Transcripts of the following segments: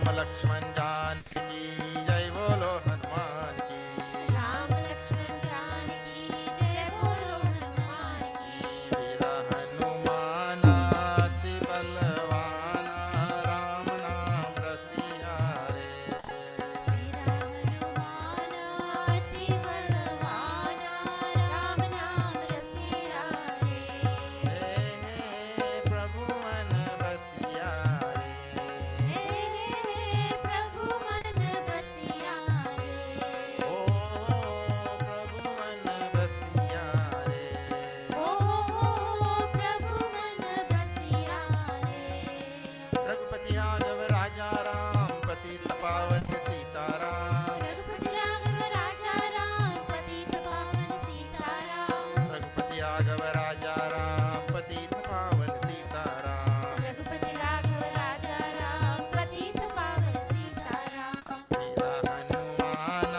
राम लक्ष्मण जानकी जय बोलो हनुमान की। राम लक्ष्मण जानकी जय बोलो हनुमान की। वीर हनुमान अति बलवाना राम नाम रसिया रे। वीर हनुमान अति बलवाना राम नाम रसिया रे। प्रभु मन बसिया रे। हे प्रभु मन बसिया रे। ओ प्रभु मन बसिया रे। ओ प्रभु मन बसिया रे। रघुपति राघव राजा राम पतित पावन सीताराम। रघुपति राघव राजा राम पतित पावन सीताराम। रघुपति राघव राजा राम पतित पावन सीताराम। रघुपति राघव राजा राम पतित पावन सीताराम। वीर हनुमान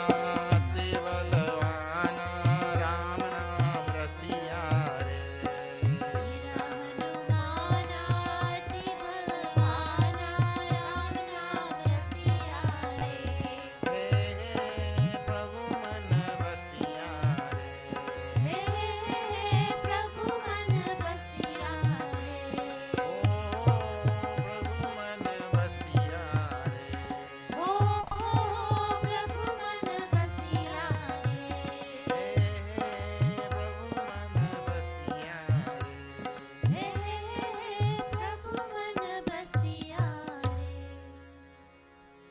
अति बलवाना राम नाम रसिया रे। वीर हनुमान अति बलवाना राम नाम रसिया रे। प्रभु मन बसिया रे। हे प्रभु मन बसिया रे। ओ प्रभु मन बसिया रे। ओ प्रभु मन बसिया रे। प्रभु मन बसिया रे। हे प्रभु मन बसिया रे।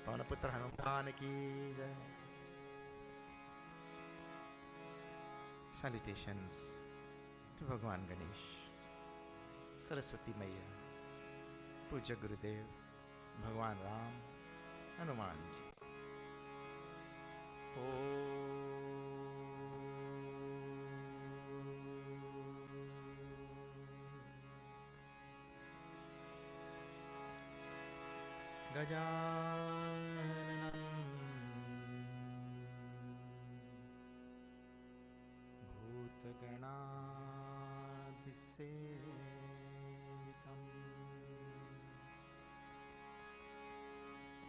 पवन पुत्र हनुमान की जय। Salutations to भगवान गणेश, सरस्वती मैया, पूज्य गुरुदेव, भगवान राम, हनुमान जी। गजाननं भूतगणाधिसेवितं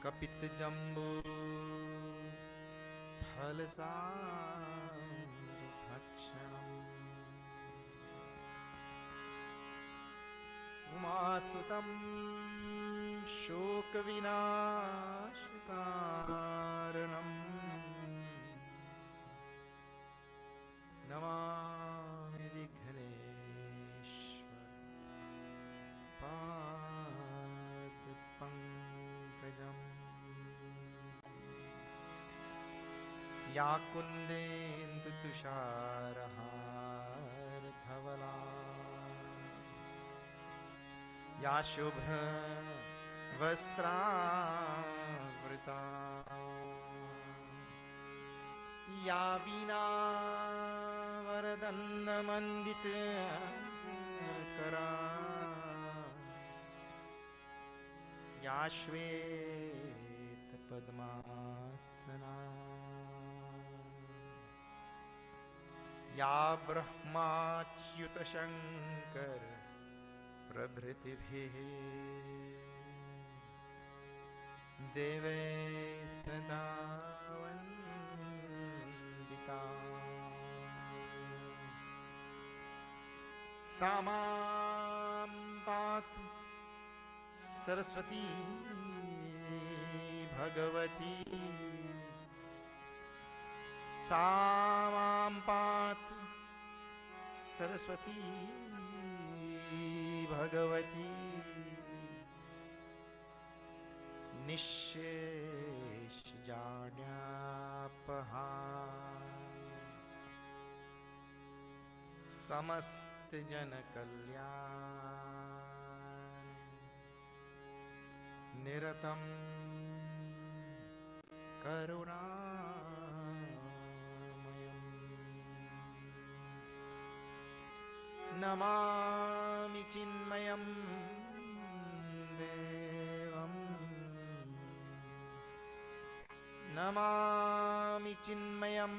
कपितजम्बू फलसारभक्षणम् उमासुतं शोकविनाशकारणम् नमामि विघ्नेश्वर पादपङ्कजम्। या कुन्देन्दुतुषारहारधवला या शुभवस्त्रावृता या वीणा वरदन्नमण्डितकरा या श्वेतपद्मासना या ब्रह्माच्युतशङ्कर प्रभृतिभिः देवैः सदा वन्दिता। सा मां पातु सरस्वती भगवती। सा मां पातु सरस्वती भगवती। निःशेषजाड्यापहा समस्त जनकल्याण निरतं करुणामयम्। नमामि चिन्मयं देवम्। नमामि चिन्मयं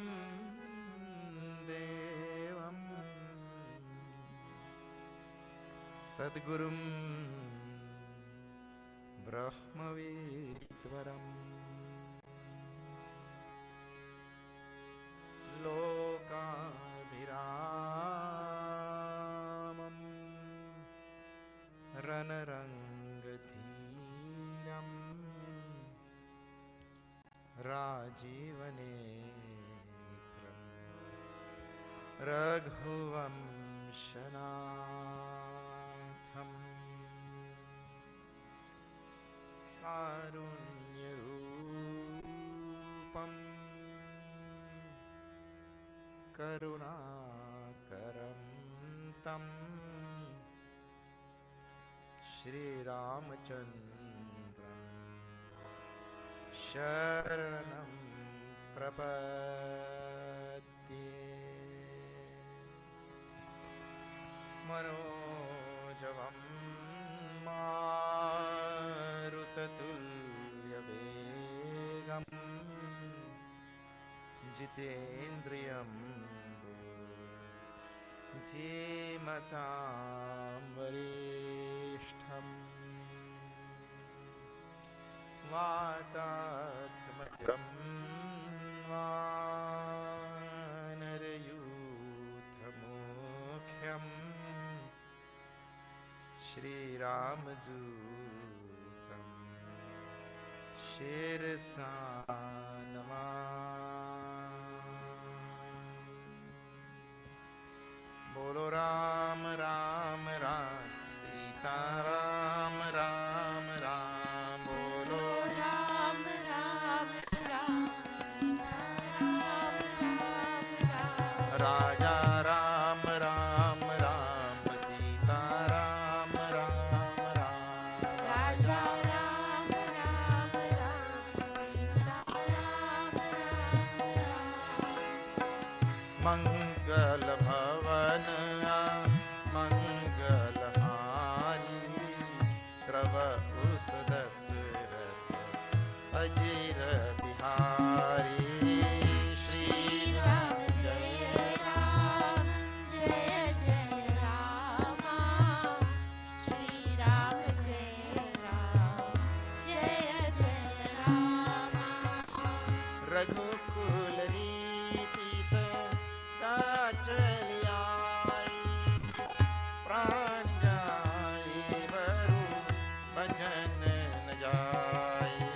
देवम्। सद्गुरुं ब्रह्मवीत्वरम् लोकाभिरामम् रणरङ्गधीरम् राजीवनेत्रम् रघुवंशनाथम् कारुण्यरूपम् करुणाकरं तं श्रीरामचन्द्रं शरणं प्रपद्ये मनोजवं मारुततुल्यवेगम् जितेन्द्रियं धीमतां वरिष्ठम् वातात्मजं वानरयूथमुख्यं श्रीरामदूतं शिरसा बोलो राम राम राम सीता राम राम राम बोलो राम राम राम सीता राम राम राम राजा राम राम राम सीता राम राम राम राजा राम राम राम सीता राम राम राम मंगल भवन मंगलहारी त्रवहु दशरथ अजीर बिहारी श्री राम जय राम जय जय राम श्री राम जय राम जय जय राम रघुकुल रीति सदा चली आई प्राण जाई बरु भजन न जाई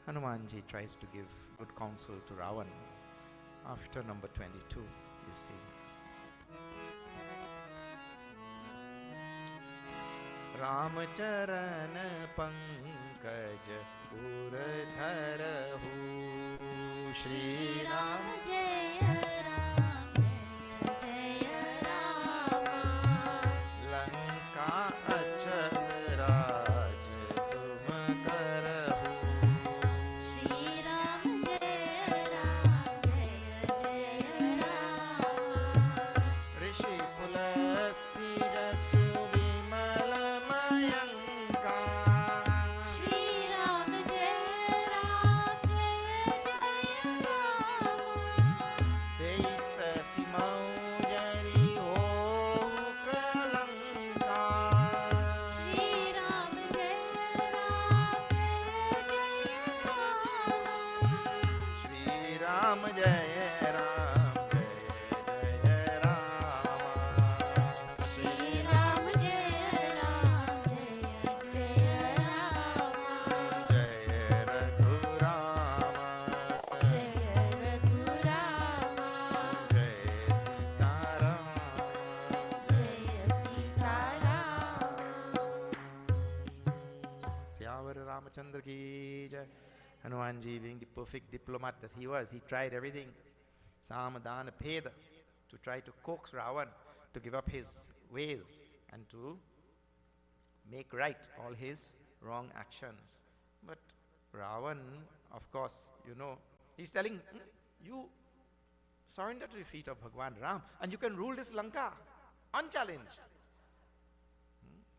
Hanumanji tries to give good counsel to Ravan after number 22, you see. Ram charan pankaj pur dharahu Shri Ram Jai Ram Jai Ram Lanka achal raj tum karahu Shri Ram Jai Ram Jai Ram Rishi pulasti jasu vimal mayanka Shri Ram Jai Ram Jai Ram Teisa simaujari ho kalanka Shri Ram Jai Ram Jai Ram Shri Ram Jai Ram Jai Jai Rama Shri Ram Jai Ram Jai Ram Jai Raghurama Jai Raghurama Jai Sitaram Jai Sitaram Syamar Ramachandra ki jai. Hanumanji, being the perfect diplomat that he was, he tried everything, samadana peda, to try to coax Ravan to give up his ways and to make right all his wrong actions. But Ravan, of course, you know, he's telling, you surrender to the feet of Bhagwan Ram and you can rule this Lanka unchallenged.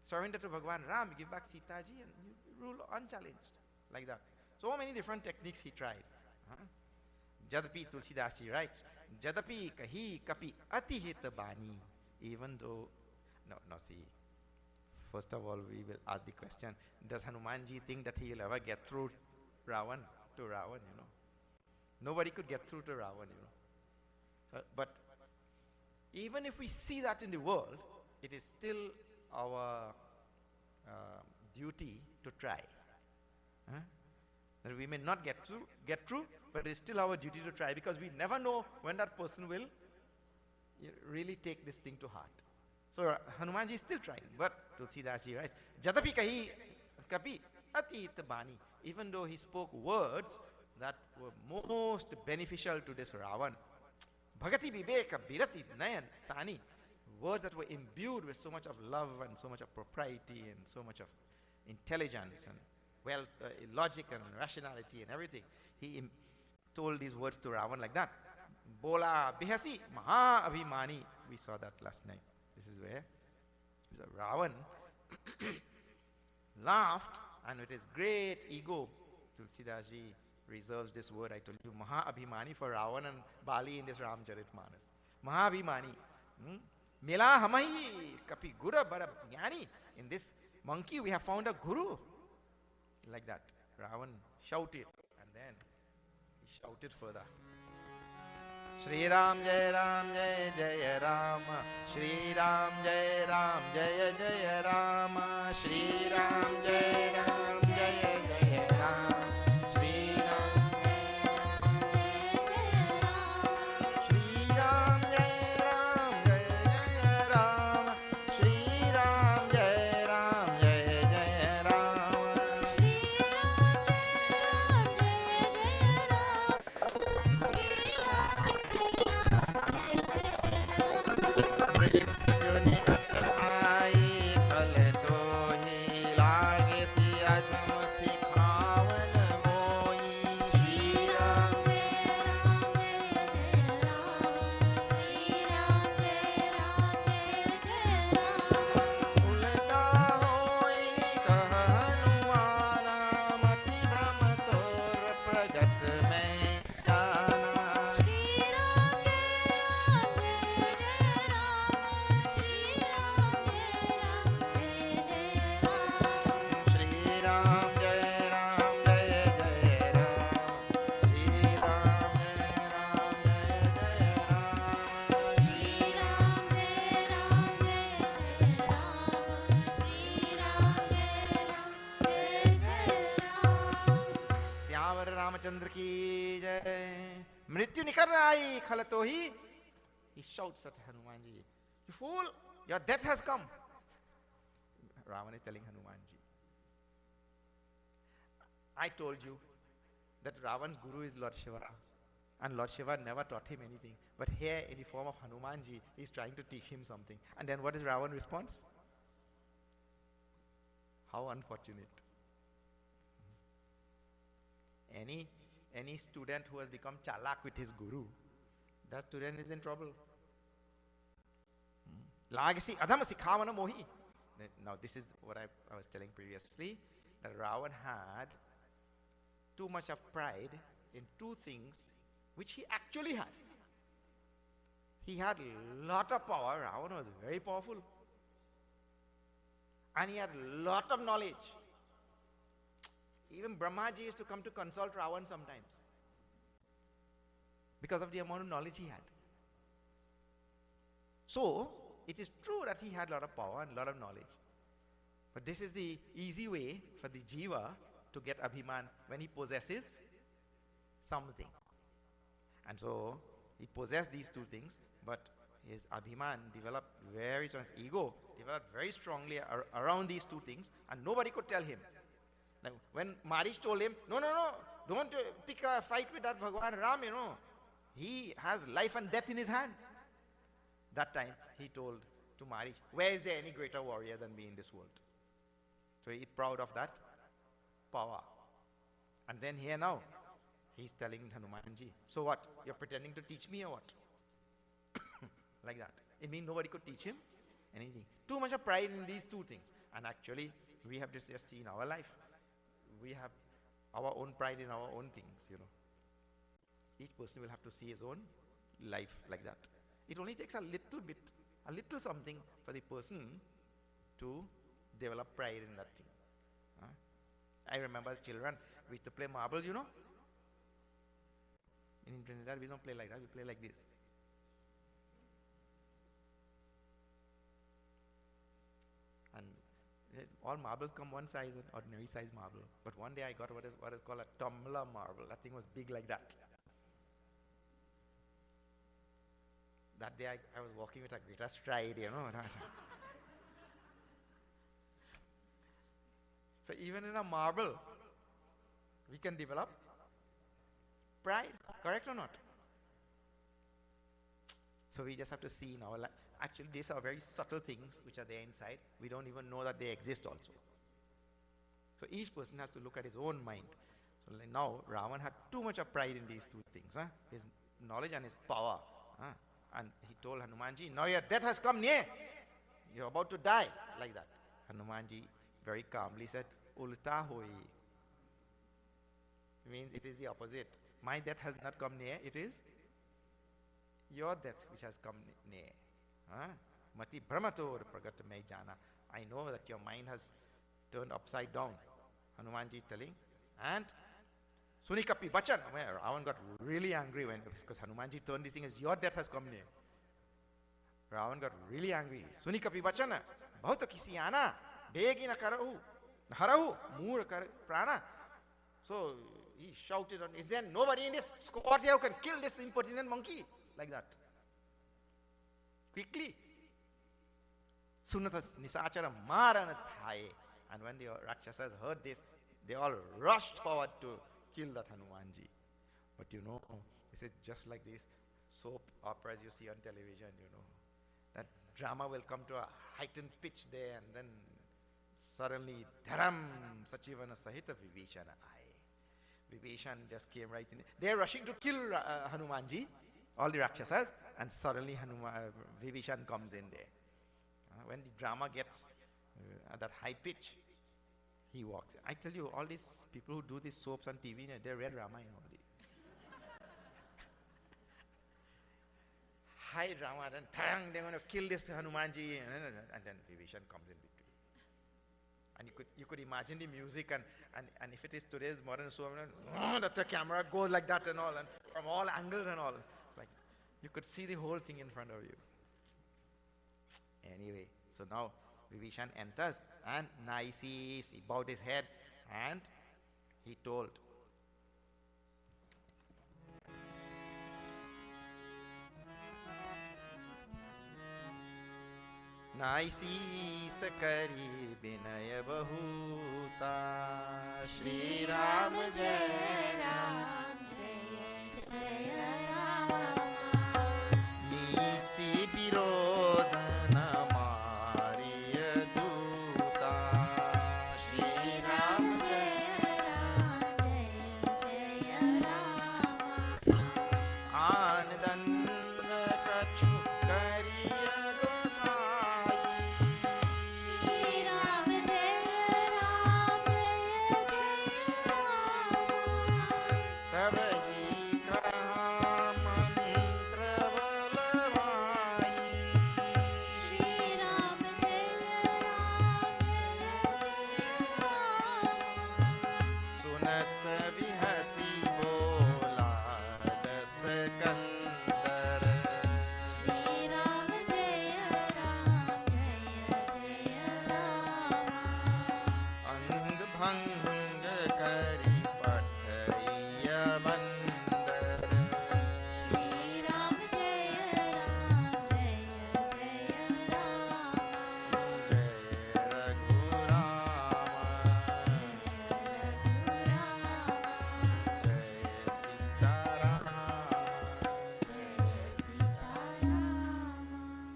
Surrender to Bhagwan Ram, give back Sita ji and you rule unchallenged. Like that. So many different techniques he tried. Jadapi Tulsidas ji writes, Jadapi kahi kapi atihita bani. Even though, no, see, first of all we will ask the question, does Hanumanji think that he will ever get through to Ravan, you know? Nobody could get through to Ravan, you know. But even if we see that in the world, it is still our duty to try. That we may not get through, but it is still our duty to try, because we never know when that person will really take this thing to heart. So Hanumanji is still trying, but Tulsidas ji writes, Jadapi kahi kapi atita bani. Even though he spoke words that were most beneficial to this Ravan, Bhagati viveka birati nayan sani, words that were imbued with so much of love and so much of propriety and so much of intelligence and wealth, logic and rationality and everything. He told these words to Ravan like that. Bola bihasi maha abhimani. We saw that last night. This is where Ravan laughed, and with his great ego, Tulsidas ji reserves this word I told you, maha abhimani, for Ravan and Bali in this Ramcharitmanas. Maha abhimani. Mela hamahi kapi gura bara jnani. In this monkey we have found a guru. Like that. Ravan shouted, and then he shouted further. Shri Ram Jai Ram Jai Jai Rama. Shri Ram Jai Ram Jai Jai Rama. Shri Ram Jai Ram Jai Jai Rama. Shri Ram Shri Ram Jai Ram Jai Jai Rama. Shri Ram Jai Ram Jai Jai Rama. मृत्युनि आई फल तो ही लागे सी Ramachandra ki jai. Mrityu nikar aayi khalato hi. He shouts at Hanumanji, you fool, your death has come. Ravan is telling Hanumanji, I told you that Ravan's guru is Lord Shiva. And Lord Shiva never taught him anything. But here, in the form of Hanumanji, he's trying to teach him something. And then what is Ravan's response? How unfortunate. Any student who has become chalak with his guru, that student is in trouble. Lagasi adham sikhavana mohi. Now this is what I was telling previously, that Ravan had too much of pride in two things which he actually had. He had a lot of power. Ravan was very powerful. And he had a lot of knowledge. Even Brahmaji used to come to consult Ravan sometimes because of the amount of knowledge he had. So, it is true that he had a lot of power and a lot of knowledge. But this is the easy way for the jiva to get abhiman when he possesses something. And so, he possessed these two things, but his abhiman developed very strong, his ego developed very strongly around these two things, and nobody could tell him. Now, when Marish told him, no, don't pick a fight with that Bhagwan Ram, he has life and death in his hands. That time, he told to Marish, where is there any greater warrior than me in this world? So he's proud of that power. And then here now, he's telling Hanumanji, so what? You're pretending to teach me or what? Like that. It means nobody could teach him anything. Too much of pride in these two things. And actually, we have just seen our life. We have our own pride in our own things, Each person will have to see his own life like that. It only takes a little bit, a little something for the person to develop pride in that thing. I remember as children, we used to play marbles, In Trinidad, we don't play like that, we play like this. And all marbles come one size, an ordinary size marble. But one day I got what is called a tumbler marble. That thing was big like that. That day I was walking with a greater stride, So even in a marble, we can develop pride, correct or not? So we just have to see in our life. Actually, these are very subtle things which are there inside. We don't even know that they exist also. So each person has to look at his own mind. So like now, Ravan had too much of pride in these two things, his knowledge and his power. And he told Hanumanji, now your death has come near. You're about to die, like that. Hanumanji very calmly said, Ulta hoi. Means it is the opposite. My death has not come near, it is your death which has come near. Mati brahmator pragat mai jana. I know that your mind has turned upside down. Hanumanji telling. And Sunikapi Bachan. Ravan got really angry because Hanumanji turned this thing as your death has come near. Ravan got really angry. Sunikapi Bachana. Bhauta kisi ana. Begina karahu. Harahu. Moor prana. So he shouted on, is there nobody in this squad here who can kill this impertinent monkey? Like that. Quickly. Sunata Nisachara Maranathaye. And when the Rakshasas heard this, they all rushed forward to kill that Hanumanji. But this is just like these soap operas you see on television, That drama will come to a heightened pitch there, and then suddenly, Dharam Sachivana Sahita Vibhishana Aye. Vibhishan just came right in. They are rushing to kill Hanumanji, all the Rakshasas, and suddenly Vibhishan comes in there. When the drama gets at that high pitch, he walks. I tell you, all these people who do these soaps on TV, they read Ramayana only. High drama, then they're going to kill this Hanumanji, and then Vibhishan comes in between. And you could imagine the music, and if it is today's modern soap, that the camera goes like that and all, and from all angles and all. Like you could see the whole thing in front of you. Anyway, so now Vibhishan enters, and he bowed his head, and he told नाइसीस करी विनय बहुता श्री श्री राम राम जय राम जय जय राम नीति विरोध न मारिय दूता श्री राम जय राम आन दंड कछु करिय गोसाई श्री राम जय राम सब ही कहा मंत्र बलवाई श्री राम सुनत बिहसी बोला दस कंदर श्री राम जय राम अंग भंग करी पठरिय बंदर श्री राम जय राम जय रघुराम जय Sitaram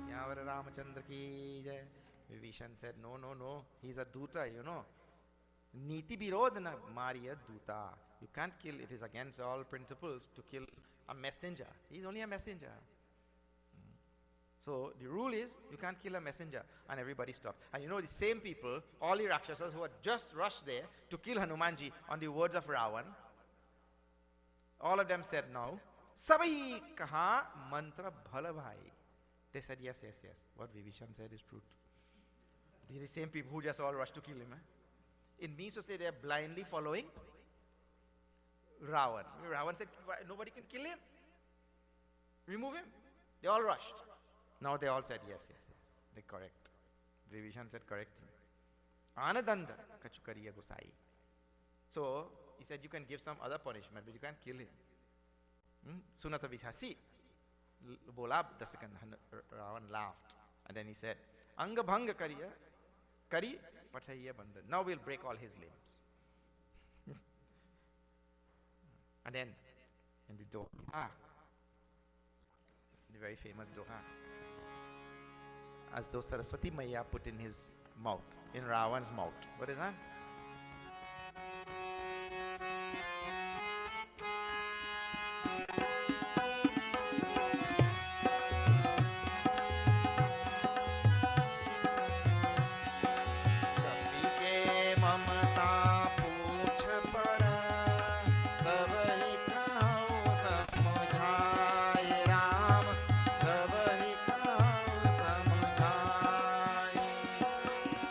Syavar Ramachandra ki jai. Vibhishan said, no, no, no, he's a duta, you know. Niti birodhana mariya duta. You can't kill, it is against all principles to kill a messenger. He's only a messenger. So the rule is, you can't kill a messenger, and everybody stopped. And you know, the same people, all the Rakshasas who had just rushed there to kill Hanumanji on the words of Ravan, all of them said no. Sabhi kaha mantra bhala bhai. They said yes, yes, yes. What Vibhishan said is truth. These are the same people who just all rushed to kill him. It means to say they are blindly following Ravan. Ravan said, "Why, nobody can kill him. Remove him." They all rushed. Now they all said yes, yes, yes. They correct. Vibhishan said correct thing. Anadanda kachukariya gosai. So he said you can give some other punishment, but you can't kill him. Sunata vishasi. Bola the second Ravan laughed. And then he said, Anga bhanga kariya, kari pathaiya bandhan. Now we'll break all his limbs. And then in the Doha, the very famous Doha, as though Saraswati Maya put in his mouth, in Ravan's mouth. What is that? कपि के ममता पूछ पर सब ही कहूँ समझाए राम सब ही कहूँ समझाए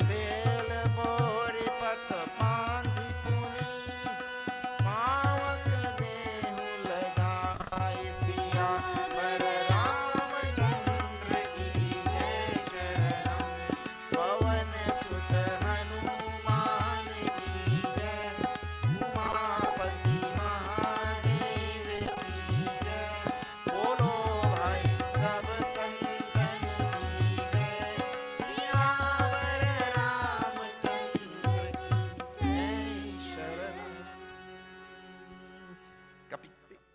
तेल बोरी पत बांधि पुनि पावक देहु लगाए सिया पर रामचंद्र की जय शरणम पवन सुत हनुमान की जय उमापति महादेव की जय बोलो भाई सब संतन की जय सियावर रामचंद्र की जय शरणम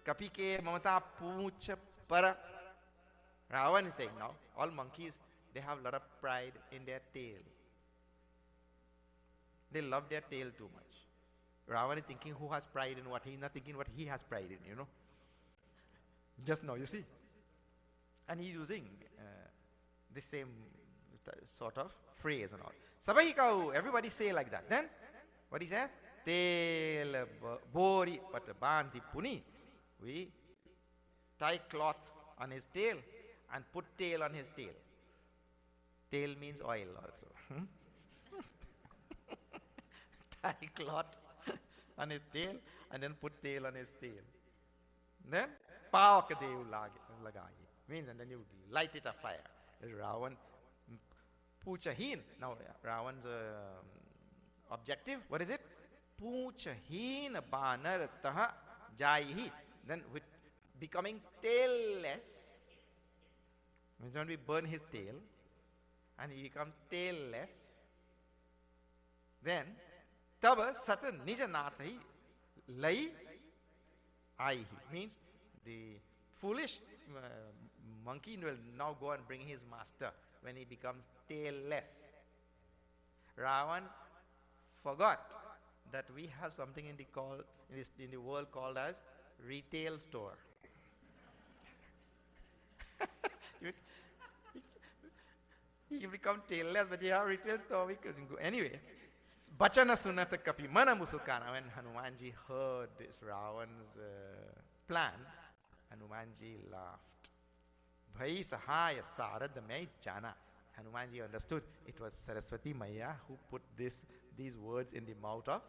कपि के ममता पूछ पर Ravan is saying now, all monkeys, they have a lot of pride in their tail. They love their tail too much. Ravan is thinking who has pride in what, he is not thinking what he has pride in, you know. Just now, you see. And he's using the same sort of phrase and all. Sabai kau, everybody say like that. Then, what he says? Tail bori patabandi puni. We tie cloth on his tail and put tail on his tail. Tail means oil also. Tie cloth on his tail and then put tail on his tail. Then paak dev lagaye means, and then you light it afire. Ravan Puchahin. Now Ravan's objective, what is it? Puchahin banar taha jaihi. Then with becoming tailless, means when we burn his tail, and he becomes tailless, then taba sata nija natahi lai aihi, means the foolish monkey will now go and bring his master when he becomes tailless. Ravan forgot that we have something in the world called as retail store. You become tailless, but you have retail store, we couldn't go. Anyway, Bachana Sunata Kapi Mana Musukana, when Hanumanji heard this Ravan's plan, Hanumanji laughed. Bhai Sahaya Sarad Mai Jana. Hanumanji understood it was Saraswati Maya who put these words in the mouth of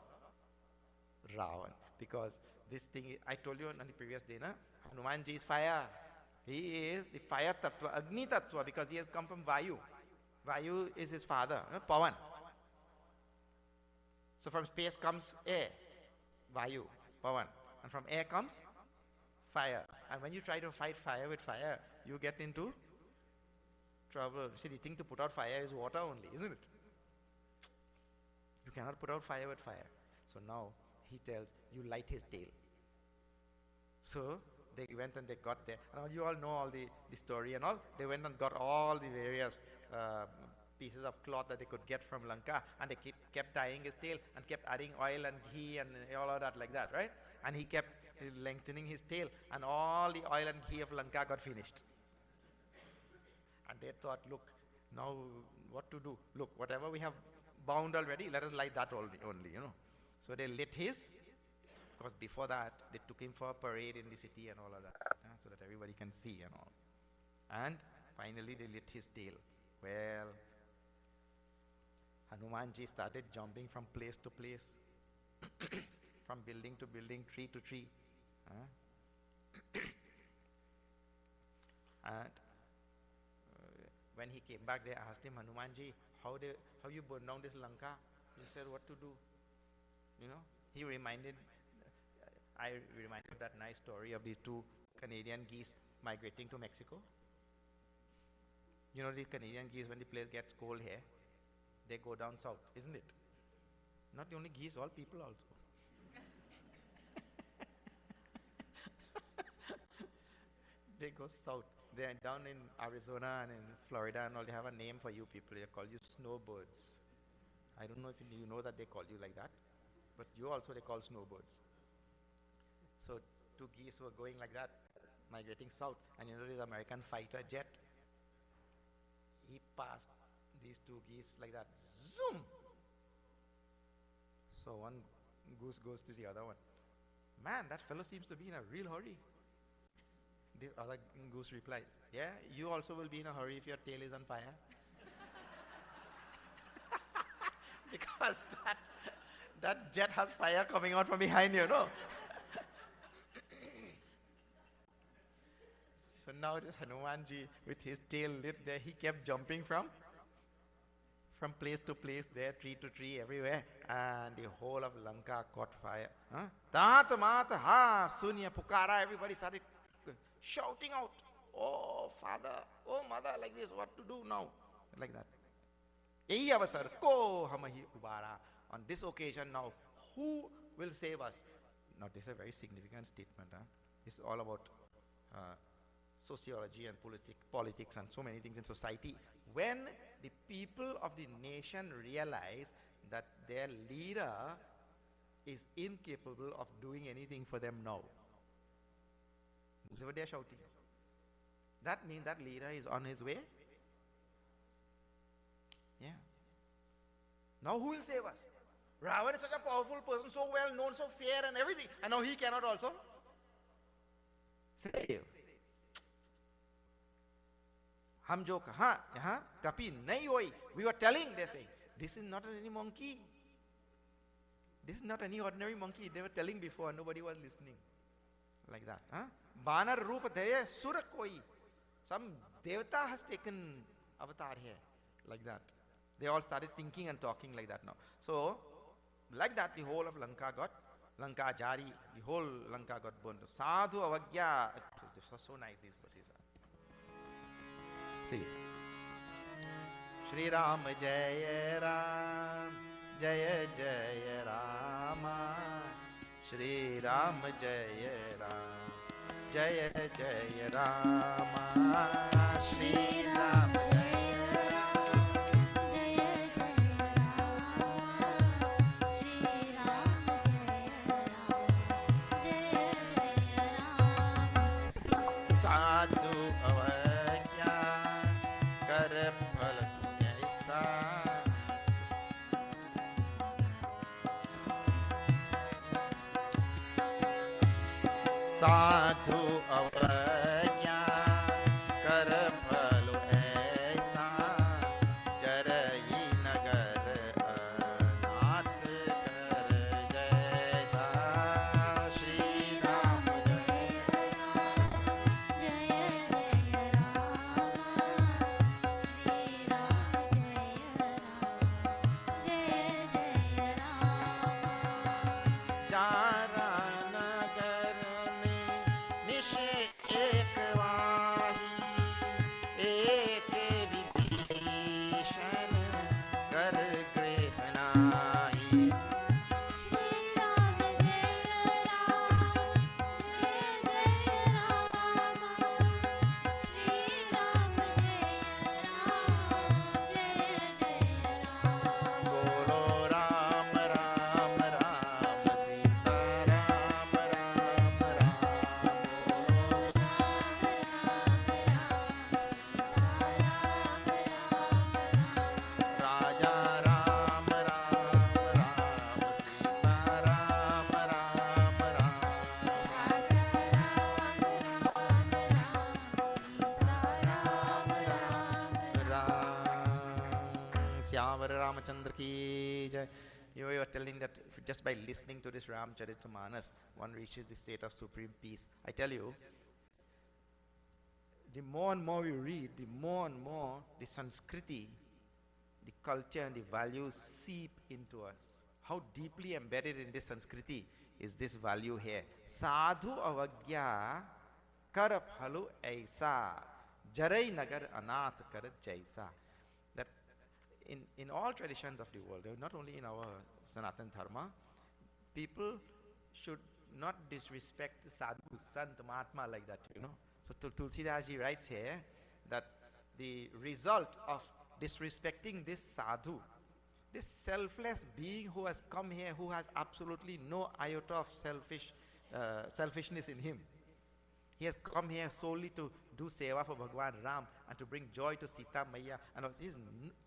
Ravan. Because this thing, I told you on the previous day, na? Hanumanji is fire. He is the fire tattva, Agni tattva, because he has come from Vayu. Vayu is his father, Pavan. So from space comes air, Vayu, Pavan. And from air comes fire. And when you try to fight fire with fire, you get into trouble. See, the thing to put out fire is water only, isn't it? You cannot put out fire with fire. So now he tells, you light his tail. So they went and they got there. And you all know all the story and all. They went and got all the various pieces of cloth that they could get from Lanka, and they kept tying his tail and kept adding oil and ghee and all of that like that, right? And he kept lengthening his tail, and all the oil and ghee of Lanka got finished. And they thought, look, now what to do? Look, whatever we have bound already, let us light that only, you know. So they lit his, because before that, they took him for a parade in the city and all of that, so that everybody can see and all. And finally they lit his tail. Well, Hanumanji started jumping from place to place, from building to building, tree to tree. And when he came back, they asked him, Hanumanji, how you burned down this Lanka? He said, what to do? You know, I reminded of that nice story of these two Canadian geese migrating to Mexico. You know, the Canadian geese, when the place gets cold here, they go down south, isn't it? Not only geese, all people also. They go south. They are down in Arizona and in Florida and all. They have a name for you people. They call you snowbirds. I don't know if you know that they call you like that, but you also they call snowbirds. So two geese were going like that, migrating south, and you know this American fighter jet. He passed these two geese like that. Zoom! So one goose goes to the other one. Man, that fellow seems to be in a real hurry. The other goose replied, yeah, you also will be in a hurry if your tail is on fire. Because that jet has fire coming out from behind you, no? So now this Hanumanji with his tail lit there, he kept jumping from place to place there, tree to tree, everywhere, and the whole of Lanka caught fire. Tata mata ha sunya pukara, everybody started shouting out, oh father, oh mother, like this, what to do now? Like that. Ehi avasar ko hamahi ubara. On this occasion now, who will save us? Now this is a very significant statement. It's all about sociology and politics and so many things in society. When the people of the nation realize that their leader is incapable of doing anything for them now, is what they are shouting. That means that leader is on his way. Yeah. Now who will save us? Ravan is such a powerful person, so well known, so fair and everything, and now he cannot also save. Hum jo kaha, yahan kapi nahi hoi. We were telling, they say, this is not any monkey. This is not any ordinary monkey. They were telling before, nobody was listening. Like that. Banar rupa dharya sura koi. Some devata has taken avatar here. Like that. They all started thinking and talking like that now. So, like that, the whole of Lanka got, Lanka Jari, the whole Lanka got burned. Sadhu avagya. This was so nice, these verses are. See. Shri Ram Jaya Ram, Jaya Jaya Rama. Shri Ram Jaya Ram, Jaya Jaya Rama. Shri Ram साधु अवज्ञा कर फल ऐसा साधु अवज्ञा कर फल ऐसा जरई नगर अनाथ कर जैसा श्री राम जारा नगर में निश एक वाही एक विभीषण कर गृह नाही बोलो राम राम राम सीता राम राम राम राजा राम राम राम सीता राम राम राम श्यावर रामचंद्र की जय. You were telling that just by listening to this Ramcharitamanas, one reaches the state of supreme peace. I tell you, the more and more we read, the more and more the Sanskriti, the culture and the values seep into us. How deeply embedded in this Sanskriti is this value here. Sadhu avagya kar phalu aisa, jarai nagar anath kar jaisa. That in all traditions of the world, not only in our Sanatan Dharma, people should not disrespect sadhu, sant, mahatma like that, you know. So Tulsidas ji writes here that the result of disrespecting this sadhu, this selfless being who has come here, who has absolutely no iota of selfishness in him. He has come here solely to do seva for Bhagwan Ram and to bring joy to Sita Maya, and there is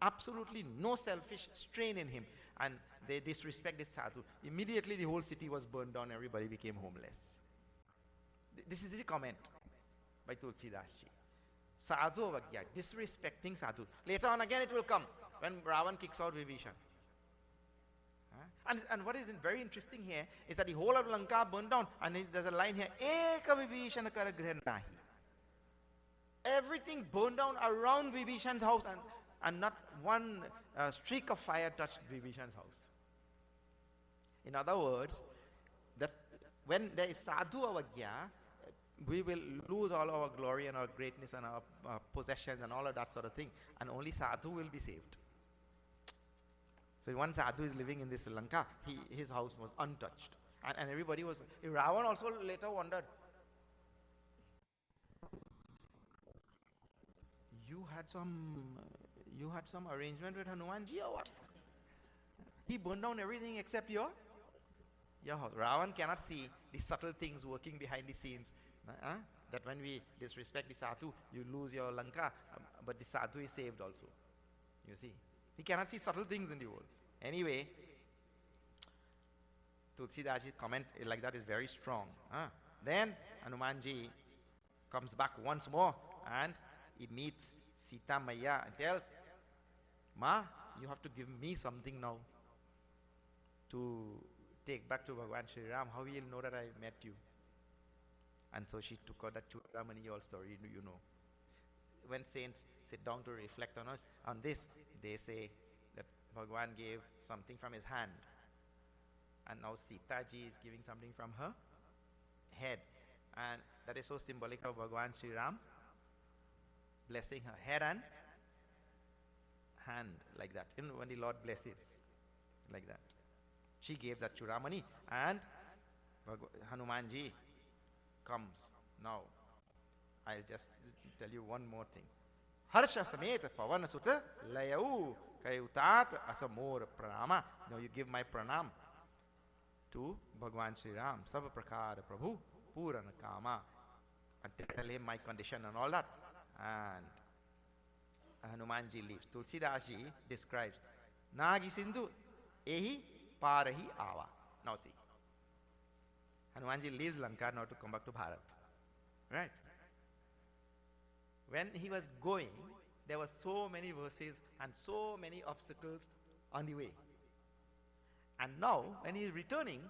absolutely no selfish strain in him, and they disrespect this sadhu. Immediately the whole city was burned down, everybody became homeless. This is the comment by Tulsidas ji. Sadhu avagya, disrespecting sadhu. Later on again it will come when Ravan kicks out Vibhishan. And what is very interesting here is that the whole of Lanka burned down, and there's a line here, Eka Vibhishana kar griha nahi. Everything burned down around Vibhishan's house, and not one streak of fire touched Vibhishan's house. In other words, that when there is sadhu avagya, we will lose all our glory and our greatness and our possessions and all of that sort of thing, and only sadhu will be saved. So one sadhu is living in this Lanka, his house was untouched, and everybody was. Ravan also later wondered, you had some arrangement with Hanumanji or what? He burned down everything except your house. Ravan cannot see the subtle things working behind the scenes. That when we disrespect the sadhu, you lose your Lanka, but the sadhu is saved also. You see, he cannot see subtle things in the world. Anyway, Tulsidas' comment like that is very strong. Then Hanumanji comes back once more and he meets Sita Maya and tells, Ma, you have to give me something now to take back to Bhagwan Sri Ram. How he will know that I met you? And so she took out that Chudamani all story, you know. When saints sit down to reflect on this, they say that Bhagwan gave something from his hand, and now Sita ji is giving something from her head, and that is so symbolic of Bhagwan Sri Ram blessing her head and hand like that. You know, when the Lord blesses, like that. She gave that Churamani, and Hanumanji comes. Now, I'll just tell you one more thing. Harsha Samet Pavan Sutta Layau Kayutat Asamor Pranama. Now you give my pranam to Bhagwan Sri Ram, Sab Prakar Prabhu, Purana Kama, and tell him my condition and all that. And Hanumanji leaves. Tulsidashi describes Nagi Sindhu Ehi Parahi Ava. Now see, Hanumanji leaves Lanka now to come back to Bharat. Right? When he was going, there were so many verses and so many obstacles on the way. And now, when he is returning,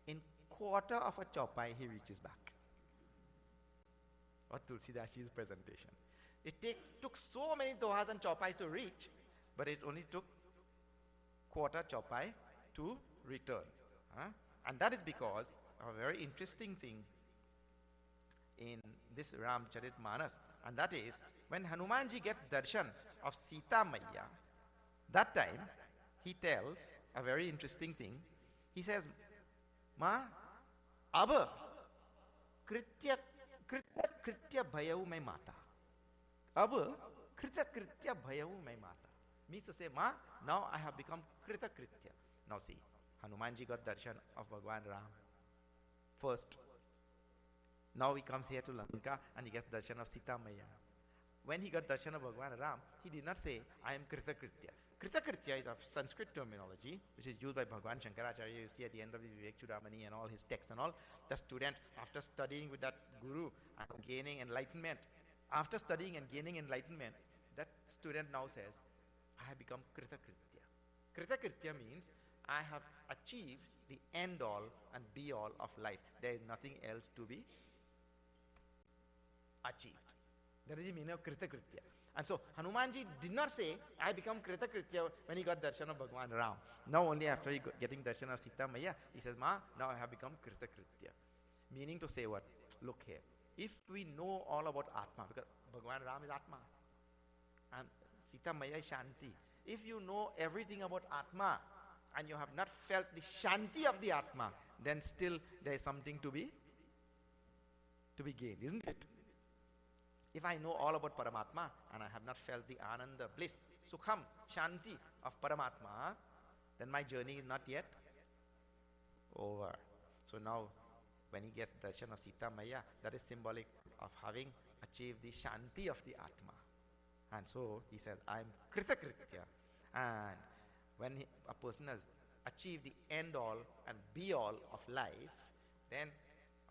in quarter of a chopai, he reaches back. What Tulsidashi's presentation. It took so many dohas and chopais to reach, but it only took quarter chopai to return. And that is because of a very interesting thing in this Ramcharitmanas, and that is when Hanumanji gets darshan of Sita Maya, that time he tells a very interesting thing. He says, Ma, ab kritya bhayau mai mata. Ab kritya bhayau mai mata. Means to say, Ma, now I have become krita kritya. Now see, Hanumanji got darshan of Bhagwan Ram first. Now he comes here to Lanka and he gets darshan of Sita Maya. When he got darshan of Bhagwan Ram, he did not say, I am krita kritya. Krita kritya is a Sanskrit terminology which is used by Bhagwan Shankaracharya. You see at the end of the Vivek Chudamani and all his texts and all, the student, after studying with that guru and gaining enlightenment, after studying and gaining enlightenment, that student now says, I have become krita kritya. Krita kritya means I have achieved the end all and be all of life. There is nothing else to be achieved. That is the meaning of krita kritya. And so Hanumanji did not say, I become krita kritya when he got darshan of Bhagwan Ram. Now only after getting darshan of Sita Maya, he says, Ma, now I have become krita kritya. Meaning to say what? Look here. If we know all about Atma, because Bhagwan Ram is Atma, and Sita Maya is Shanti. If you know everything about Atma, and you have not felt the Shanti of the Atma, then still there is something to be gained, isn't it? If I know all about Paramatma and I have not felt the Ananda, bliss, Sukham, Shanti of Paramatma, then my journey is not yet over. So now, when he gets darshan of Sita Maya, that is symbolic of having achieved the Shanti of the Atma. And so he says, I am Krita Kritya. And when a person has achieved the end all and be all of life, then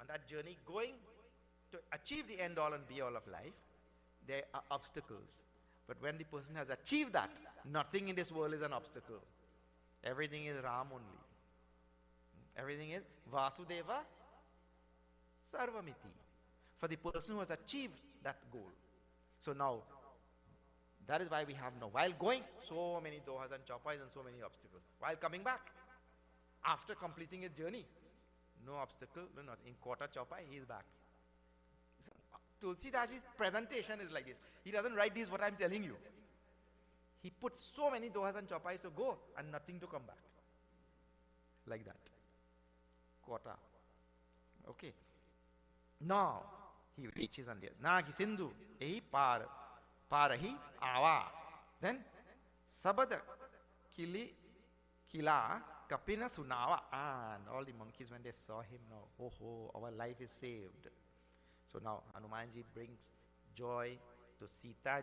on that journey going to achieve the end all and be all of life, there are obstacles. But when the person has achieved that, nothing in this world is an obstacle. Everything is Ram only. Everything is Vasudeva Sarvamiti. For the person who has achieved that goal. So now, that is why we have now, while going, so many dohas and chopais and so many obstacles. While coming back, after completing his journey, no obstacle, no nothing. In quarter chopai, he is back. Tulsidashi's presentation is like this. He doesn't write this what I'm telling you. He puts so many dohas and chopais to go and nothing to come back. Like that. Quarter. Okay. Now, he reaches on there. Nagi Sindhu, ehi parahi ava. Then, sabada kila kapina sunava. And all the monkeys, when they saw him now, oh, our life is saved. So now Hanumanji brings joy to Sita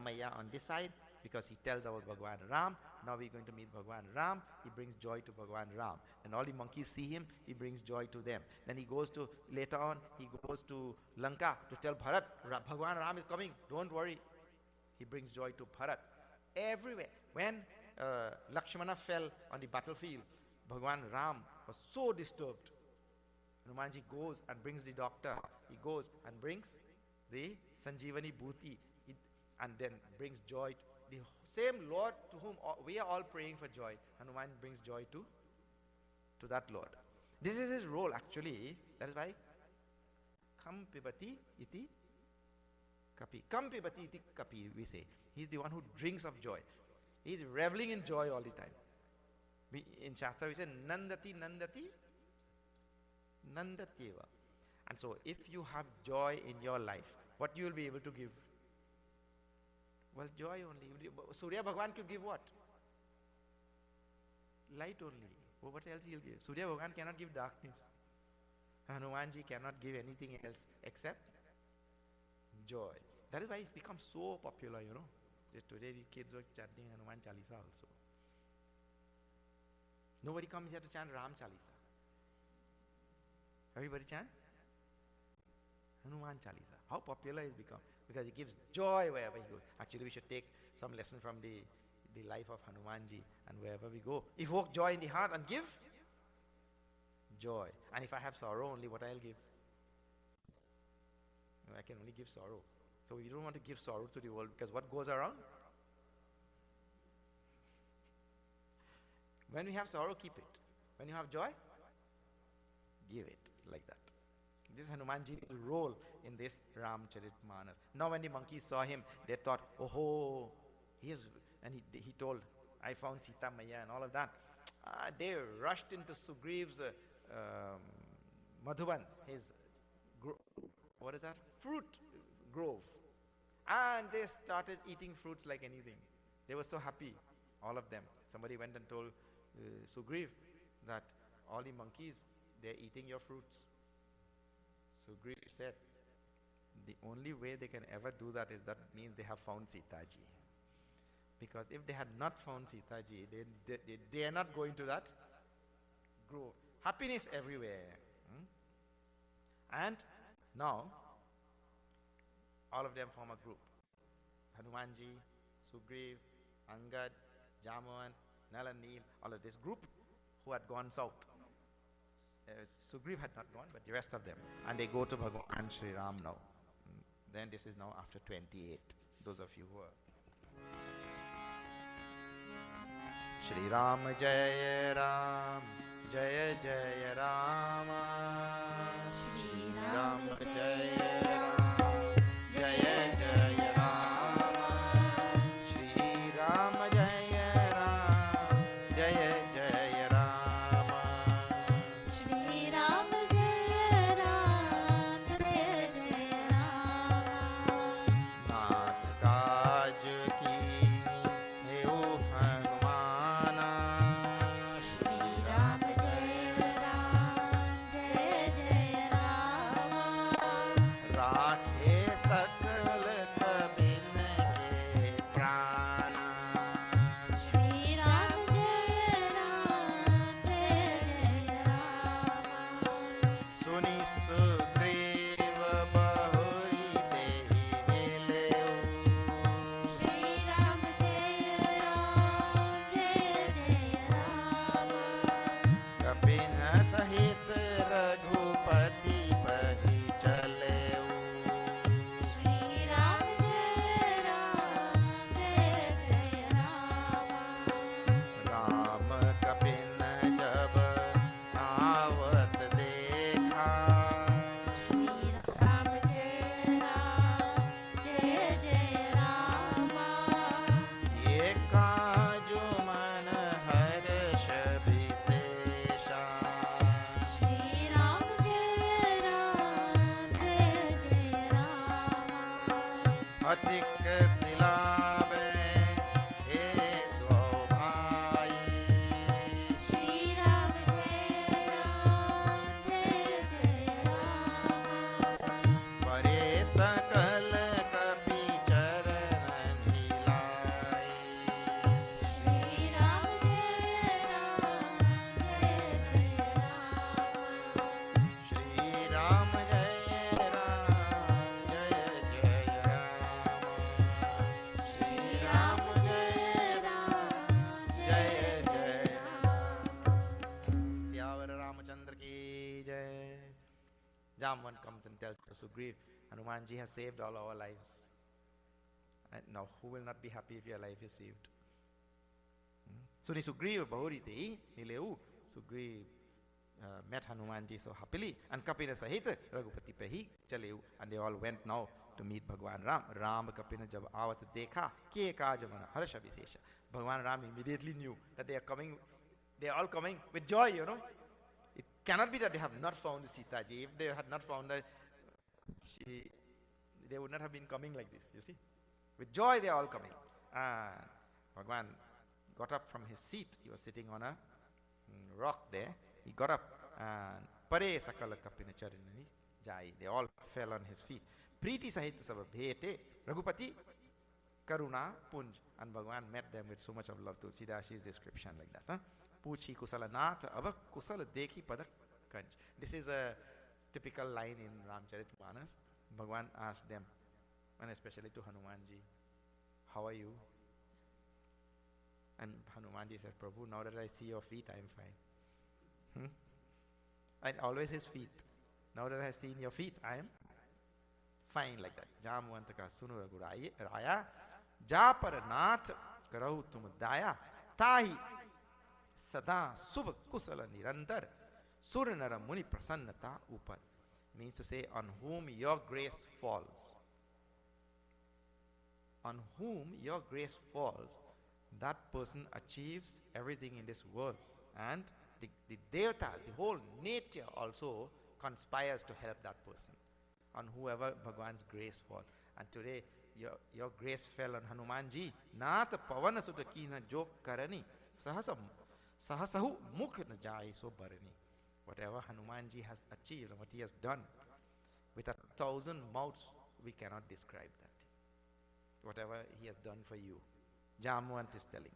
Maya on this side, because he tells about Bhagwan Ram. Now we're going to meet Bhagwan Ram. He brings joy to Bhagwan Ram. And all the monkeys see him, he brings joy to them. Then he goes to, later on, he goes to Lanka to tell Bharat, Bhagwan Ram is coming, don't worry. He brings joy to Bharat. Everywhere. When Lakshmana fell on the battlefield, Bhagwan Ram was so disturbed. Hanumanji goes and brings the doctor. He goes and brings the Sanjeevani Bhuti, and then brings joy. The same Lord to whom we are all praying for joy, Hanuman brings joy to that Lord. This is his role actually. That is why Kham Pibati iti Kapi. Kampi batiti kapi, we say. He's the one who drinks of joy. He's reveling in joy all the time. In Shastra we say, Nandati, Nandati, Nandatyeva. And so if you have joy in your life, what you will be able to give? Well, joy only. Surya Bhagwan could give what? Light only. Well, what else he'll give? Surya Bhagwan cannot give darkness. Hanumanji cannot give anything else except joy. That is why it's become so popular, you know. Just today the kids are chanting Hanuman Chalisa also. Nobody comes here to chant Ram Chalisa. Everybody chant Hanuman Chalisa. How popular it's become. Because it gives joy wherever he goes. Actually, we should take some lesson from the life of Hanumanji, and wherever we go, evoke joy in the heart and give joy. And if I have sorrow only, what I'll give? I can only give sorrow. So we don't want to give sorrow to the world, because what goes around? When we have sorrow, keep it. When you have joy, give it like that. This Hanumanji role in this Ramcharitmanas. Now when the monkeys saw him, they thought, oh, he is, and he told, I found Sita Maya and all of that. They rushed into Sugriv's Madhuban, his, what is that? Fruit grove. And they started eating fruits like anything. They were so happy, all of them. Somebody went and told Sugriv that all the monkeys, they're eating your fruits. Sugriv said, the only way they can ever do that is that means they have found Sitaji. Because if they had not found Sitaji, they are not going to that grove. Happiness everywhere. And now, all of them form a group. Hanumanji, Sugriv, Angad, Jaman, Nal and Neel, all of this group who had gone south. Sugriv had not gone, but the rest of them. And they go to Bhagavan Sri Ram now. Then this is now after 28. Those of you who are. Shri Ram Jaya Ram, Jaya Jaya Rama. Shri Ram Jaya Ram, Jaya Jaya Rama. Shri Ram Jaya Ram, Jaya Jaya Rama. Shri Ram Jaya Ram, Jaya Jaya Rama. नाथ काज की हेउ हनुमाना. Shri Ram Jaya Ram, Jaya Jaya Rama. राखे सकल cabin के प्राणा. Shri Ram Jaya Ram, Jaya Jaya Rama. सुनि सुग्रीव बहुरी देहि मिलेउ. Shri Ram Jaya Ram, Jaya Jaya Rama. कपिन सहित रघुपति बहि चलेउ. Shri Ram Jaya Ram, Jaya Jaya Rama. Ram कपिन जब आवत देखा. Shri Ram Jaya Ram, Jaya Jaya Rama. ये काजु मन हर्ष विशेषा. Shri Ram Jaya Ram, Jaya Jaya Rama. अधिक सिलावे हे द्वौ भाई. Shri Ram Jaya Ram, Jaya Jaya Rama. परे सकल कपि चरण हिलाई. Shri Ram Jaya Ram, Jaya Jaya Rama. Shri Ram जय राम, जय जय Ram. Shri Ram Jaya Ram, Jaya Jaya Rama. Siyavar Ramchandra की जय. Jamvan comes and tells to Sugriv, Hanumanji has saved all our lives. And now who will not be happy if your life is saved? Suni Sugriv bahuri te mileu. Sugriv met Hanumanji so happily, and Kapina Sahita, Raghupati Pehi Chalev, and they all went now to meet Bhagwan Ram. Ram Kapina Jab Avat Dekha, Ke Kajamana Harsha Visesha. Bhagwan Ram immediately knew that they are coming, they are all coming with joy, you know. It cannot be that they have not found Sita Ji. If they had not found her, they would not have been coming like this, you see. With joy they are all coming. And Bhagwan got up from his seat. He was sitting on a rock there. He got up and Pare Sakala Kapina Charinani Jai. They all fell on his feet. Preeti Sahita Sava Bhete Raghupati Karuna Punj. And Bhagwan met them with so much of love. Tulsidashi's description like that. Huh? Puchi Kusala Nata Abha Kusala Dekhi Padak Kanch. This is a typical line in Ramcharitmanas. Bhagwan asked them, and especially to Hanumanji, how are you? And Hanumanji said, Prabhu, now that I see your feet, I am fine. And always his feet. Now that I have seen your feet, I am fine, like that. Jamvantaka sunura raya, japaranat karau tum daya, tahi sada subh kusala nirantar, suranara muni prasannata upar. Means to say, on whom your grace falls. On whom your grace falls, that person achieves everything in this world. And the devatas, the whole nature also conspires to help that person. On whoever Bhagwan's grace falls. And today, your grace fell on Hanumanji. Nata pavana sutta kina jok karani. Sahasahu mukh na jai so barani. Whatever Hanumanji has achieved and what he has done, with 1,000 mouths, we cannot describe that. Whatever he has done for you. Jamwant is telling.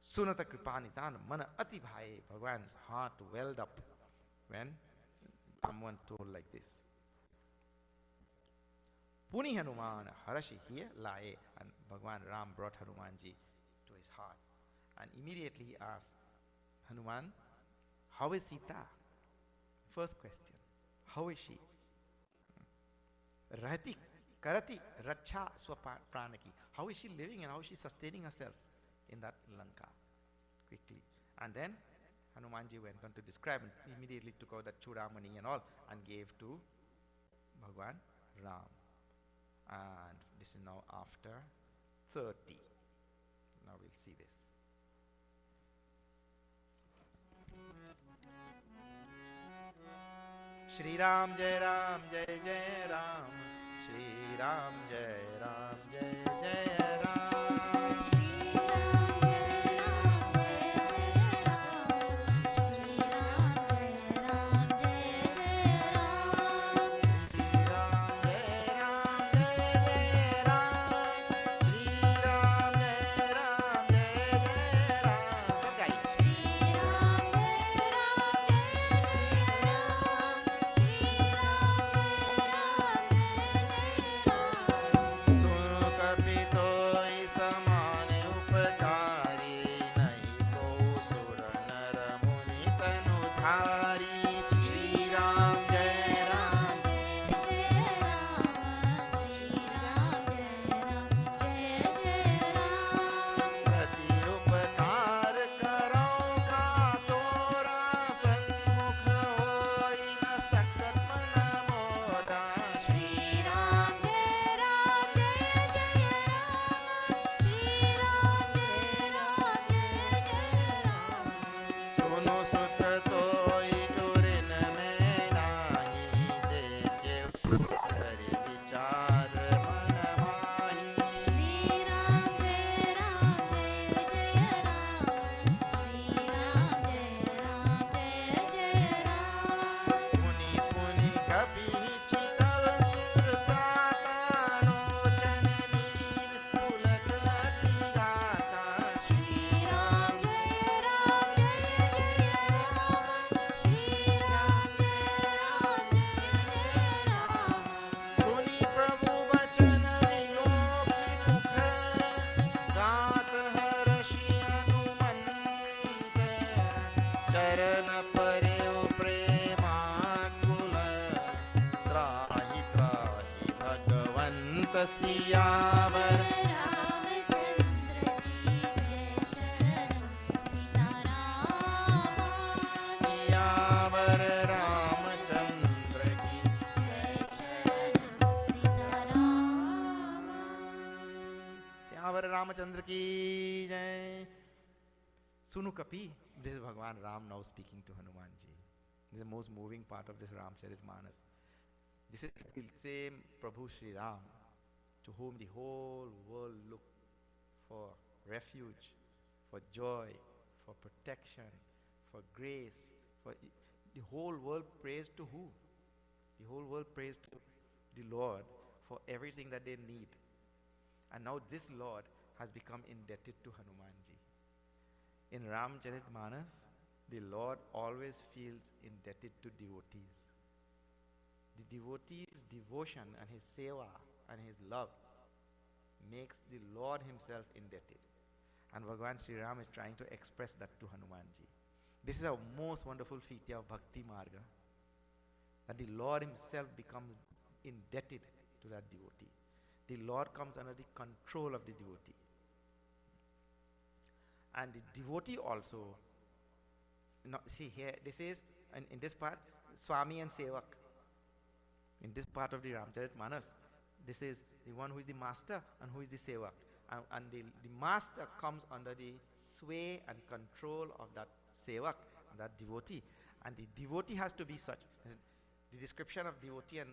Sunata Kripanitan Mana Ati Bhai, Bhagwan's heart welled up when Jamwant told like this. Puni Hanuman Harashi here lae, and Bhagwan Ram brought Hanumanji to his heart. And immediately he asked, Hanuman, how is Sita? First question. How is she? Rahati, Karati, Racha Swapranaki. How is she living and how is she sustaining herself in that Lanka? Quickly. And then Hanumanji went on to describe and immediately took out that Chudamani and all and gave to Bhagwan Ram. And this is now after 30. Now we'll see this. Shri Ram Jai Ram Jai Jai Ram, Shri Ram Jai Ram Jai Jai Ram. Siyavar Ramchandra की जय शरण Sitaram Siya Ramchandra ki jai. Sunu kapi. This is Bhagwan Ram now speaking to Hanumanji. This is the most moving part of this Ramcharitmanas. This is the same Prabhu Sri Ram to whom the whole world looked for refuge, for joy, for protection, for grace. The whole world prays to who? The whole world prays to the Lord for everything that they need. And now this Lord has become indebted to Hanumanji. In Ramcharitmanas, the Lord always feels indebted to devotees. The devotee's devotion and his seva and his love makes the Lord himself indebted. And Bhagavan Sri Ram is trying to express that to Hanumanji. This is a most wonderful feature of Bhakti Marga, that the Lord himself becomes indebted to that devotee. The Lord comes under the control of the devotee. And the devotee also, see here, this is, in this part, Swami and Sevak. In this part of the Ramcharitmanas, this is the one who is the master and who is the Sevak. And the master comes under the sway and control of that Sevak, that devotee. And the devotee has to be such. The description of devotee and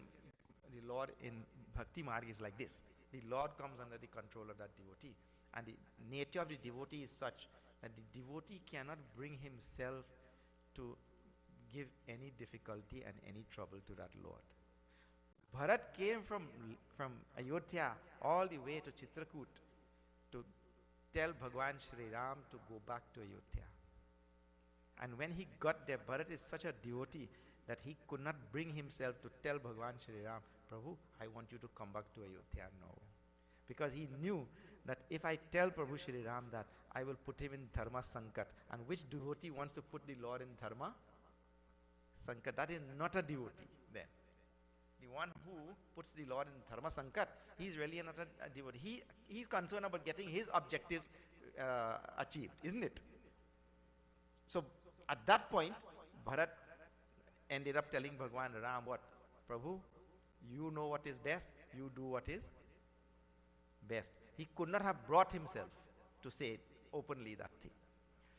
the Lord in Bhakti Marg is like this. The Lord comes under the control of that devotee. And the nature of the devotee is such that the devotee cannot bring himself to give any difficulty and any trouble to that Lord. Bharat came from Ayodhya all the way to Chitrakoot to tell Bhagwan Shri Ram to go back to Ayodhya. And when he got there, Bharat is such a devotee that he could not bring himself to tell Bhagwan Shri Ram, Prabhu, I want you to come back to Ayodhya now. Because he knew that if I tell Prabhu Shri Ram that, I will put him in Dharma Sankat. And which devotee wants to put the Lord in Dharma Sankat? That is not a devotee then. The one who puts the Lord in Dharma Sankat, he is really not a devotee. He is concerned about getting his objectives achieved, isn't it? So at that point, Bharat ended up telling Bhagwan Ram what? Prabhu, you know what is best, you do what is best. He could not have brought himself to say openly that thing.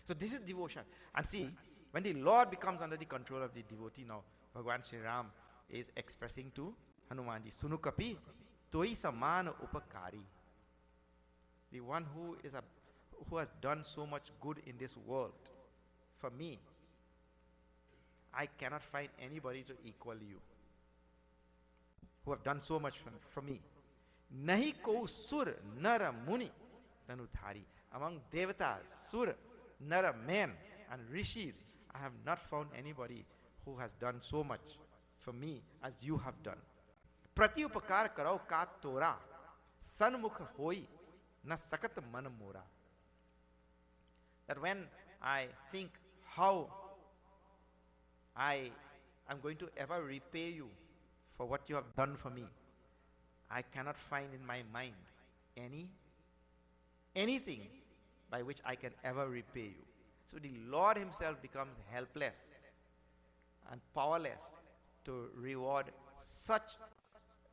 So this is devotion. And see, when the Lord becomes under the control of the devotee now, Bhagwan Shri Ram is expressing to Hanumanji, Sunukapi, toi saman upakari. The one who has done so much good in this world for me, I cannot find anybody to equal you, who have done so much for me. Nahi ko sur nara muni tanudhari. Among devatas, sur, nara, men and rishis, I have not found anybody who has done so much for me as you have done. Prati upakar karau ka tora, sanmukh hoi na sakat man mora. That when I think how I am going to ever repay you for what you have done for me, I cannot find in my mind anything by which I can ever repay you. So the Lord himself becomes helpless and powerless to reward such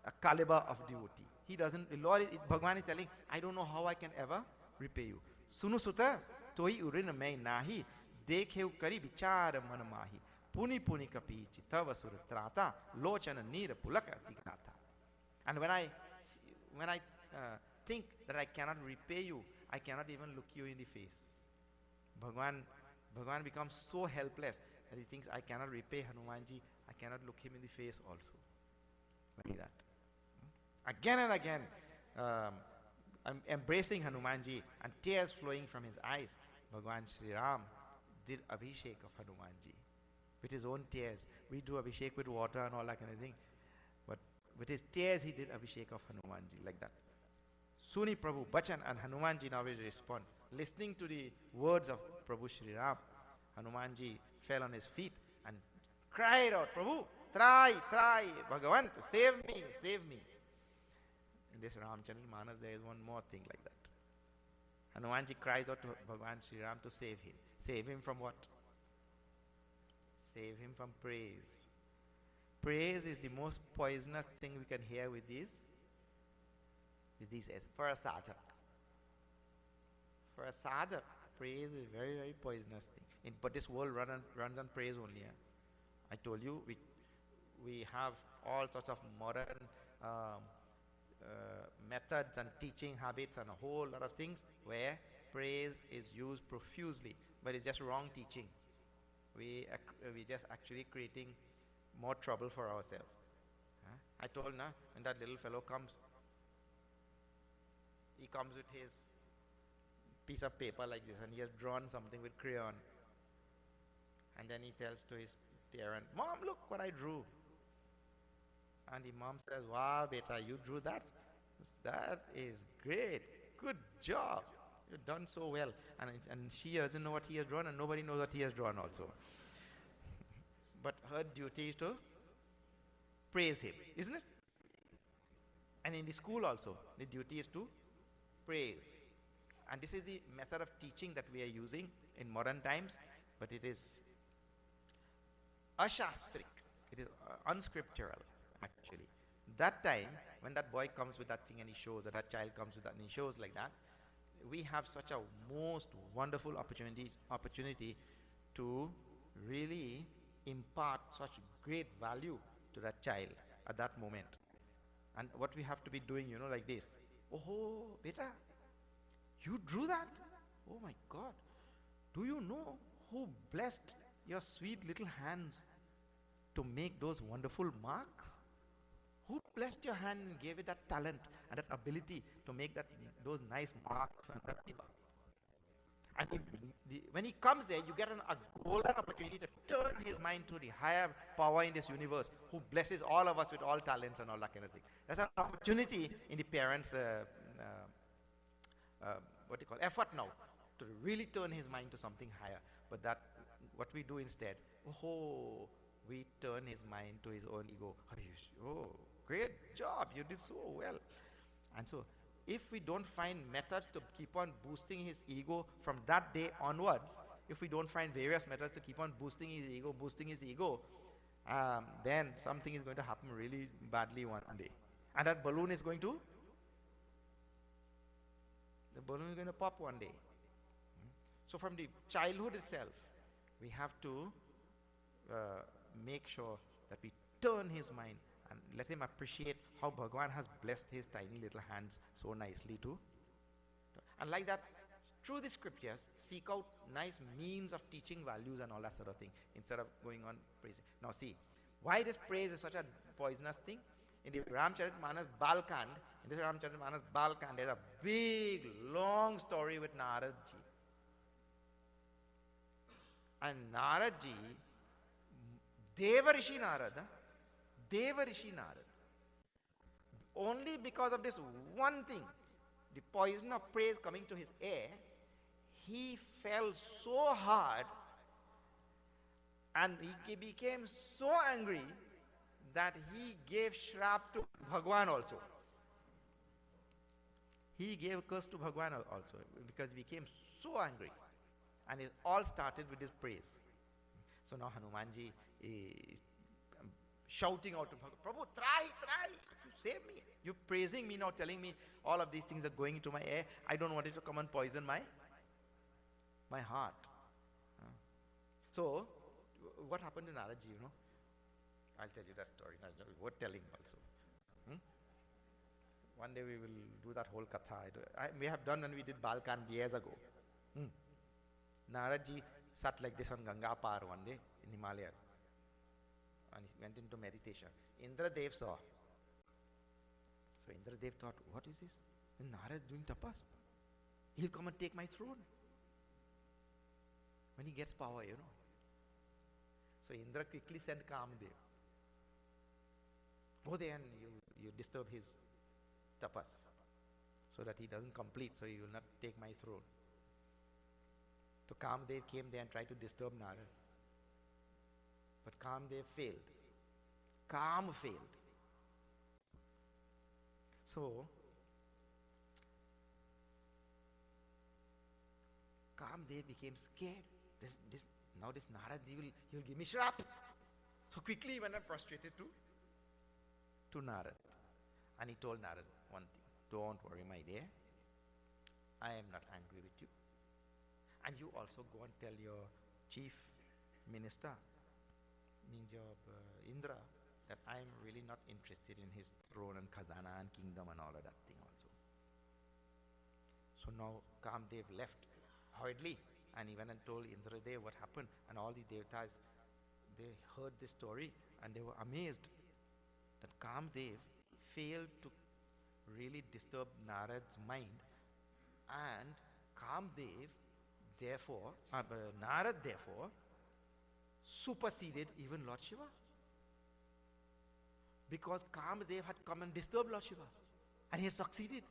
a caliber of devotee. He doesn't, the Lord, Bhagavan is telling, I don't know how I can ever repay you. Sunu sutta, toi urin mai nahi, dekheu kari vichar man mahi, puni puni kapi chitava suratrata, lochana nira pulaka tigata. And when I think that I cannot repay you, I cannot even look you in the face. Bhagavan becomes so helpless that he thinks, I cannot repay Hanumanji, I cannot look him in the face also. Like that. Again and again, I'm embracing Hanumanji and tears flowing from his eyes. Bhagavan Sri Ram did Abhishek of Hanumanji with his own tears. We do Abhishek with water and all that kind of thing. But with his tears, he did Abhishek of Hanumanji, like that. Suni Prabhu Bachan, and Hanumanji now will respond. Listening to the words of Prabhu Shri Ram, Hanumanji fell on his feet and cried out, Prabhu, try, Bhagavan, save me, save me. In this Ramcharitmanas, there is one more thing like that. Hanumanji cries out to Bhagavan Sri Ram to save him. Save him from what? Save him from praise. Praise is the most poisonous thing we can hear with these for a sadhak. For a sadhak, praise is very, very poisonous thing. But this world runs on praise only. I told you, we have all sorts of modern um, methods and teaching habits and a whole lot of things where praise is used profusely, but it's just wrong teaching. We just actually creating more trouble for ourselves. I told na, when that little fellow comes, he comes with his piece of paper like this, and he has drawn something with crayon, and then he tells to his parent, "Mom, look what I drew." And the mom says, "Wow, beta, you drew that? That is great. Good job. You've done so well." And she doesn't know what he has drawn, and nobody knows what he has drawn also. But her duty is to praise him, isn't it? And in the school also, the duty is to praise. And this is the method of teaching that we are using in modern times, but it is ashastrik. It is unscriptural, actually. That time, when that boy comes with that thing and he shows, or that child comes with that and he shows like that, we have such a most wonderful opportunity to really impart such great value to that child at that moment. And what we have to be doing, like this. Oh, beta, you drew that? Oh my God. Do you know who blessed your sweet little hands to make those wonderful marks? Who blessed your hand and gave it that talent and that ability to make those nice marks on that paper? And when he comes there, you get a golden opportunity to turn his mind to the higher power in this universe who blesses all of us with all talents and all that kind of thing. There's an opportunity in the parents' effort now to really turn his mind to something higher. But what we do instead, we turn his mind to his own ego. Oh, great job, you did so well. And so, if we don't find methods to keep on boosting his ego from that day onwards, if we don't find various methods to keep on boosting his ego, then something is going to happen really badly one day. And that balloon is going to pop one day. So from the childhood itself, we have to make sure that we turn his mind and let him appreciate how Bhagavan has blessed his tiny little hands so nicely too. And like that, through the scriptures, seek out nice means of teaching values and all that sort of thing, instead of going on praising. Now see, why this praise is such a poisonous thing? In the Ramcharitmanas Balkand, there's a big, long story with Naradji. And Naradji, Devarishi Narada, only because of this one thing, the poison of praise coming to his ear, he fell so hard and he became so angry that he gave shrap to Bhagwan also. He gave a curse to Bhagwan also because he became so angry. And it all started with his praise. So now Hanumanji is shouting out to Bhagavan, "Prabhu, try, you save me. You're praising me now, telling me all of these things are going into my ear. I don't want it to come and poison my heart." So, what happened to Naradji, I'll tell you that story. Worth telling also. One day we will do that whole katha. We have done when we did Balkand years ago. Naradji sat like this on Ganga Par one day in Himalayas. And he went into meditation. Indradev saw. So Indradev thought, what is this? Narad is doing tapas. He'll come and take my throne. When he gets power, So Indra quickly sent Kamdev. Go there and you disturb his tapas so that he doesn't complete, so he will not take my throne. So Kamdev came there and tried to disturb Narad. But Kamdev failed. Kam failed. So, Kamdev became scared. Now this Narad he'll give me shrap. So quickly he went and prostrated to Narad. And he told Narad one thing. Don't worry, my dear. I am not angry with you. And you also go and tell your chief minister, means your Indra, that I'm really not interested in his throne and khazana and kingdom and all of that thing also. So now Kamdev left hurriedly and he went and told Indradev what happened, and all the devatas, they heard this story and they were amazed that Kamdev failed to really disturb Narad's mind, and Kamdev therefore, Narad therefore superseded even Lord Shiva, because Kamdev had come and disturbed Lord Shiva and he had succeeded,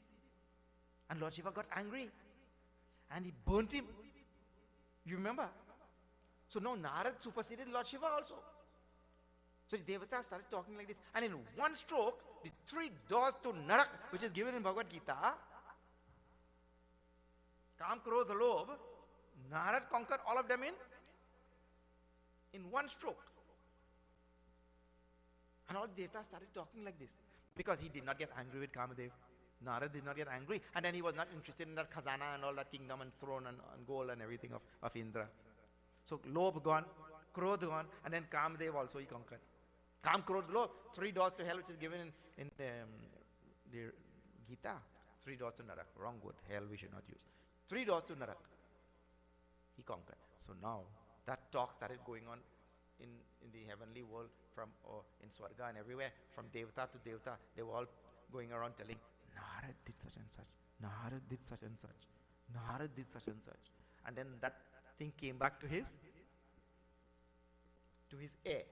and Lord Shiva got angry and he burnt him. You remember? So now Narad superseded Lord Shiva also. So the Devatas started talking like this, and in one stroke, the 3 doors to Narak, which is given in Bhagavad Gita, Kam, Krodh, Lobh, Narad conquered all of them in one stroke. And all the Devatas started talking like this, because he did not get angry with Kamadev. Narad did not get angry, and then he was not interested in that khazana and all that kingdom and throne and gold and everything of Indra. So Lobh gone, Krodh gone, and then Kamadev also he conquered. Kam, Krodh, Lobh, 3 doors to hell, which is given in the Gita. 3 doors to Narak. Wrong word. Hell we should not use. 3 doors to Narak. He conquered. So now that talk started going on in the heavenly world, from in Swarga and everywhere, from Devata to Devata. They were all going around telling, Narad did such and such. Narad did such and such. Narad did such and such. And then that thing came back to his heir.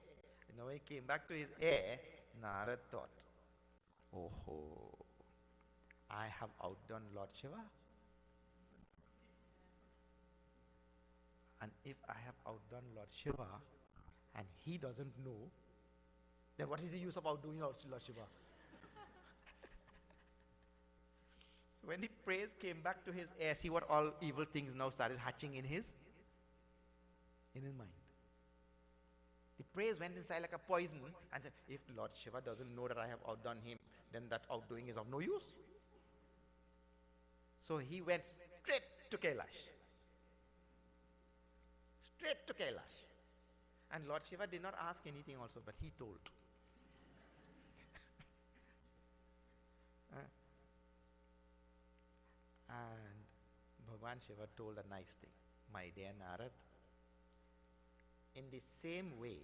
And now when he came back to his heir, Narad thought, oh, I have outdone Lord Shiva. And if I have outdone Lord Shiva and he doesn't know, then what is the use of outdoing Lord Shiva? So when the praise came back to his heir, see what all evil things now started hatching in his mind. The praise went inside like a poison, and if Lord Shiva doesn't know that I have outdone him, then that outdoing is of no use. So he went straight to Kailash. Straight to Kailash. And Lord Shiva did not ask anything also, but he told. And Bhagavan Shiva told a nice thing. My dear Narad, in the same way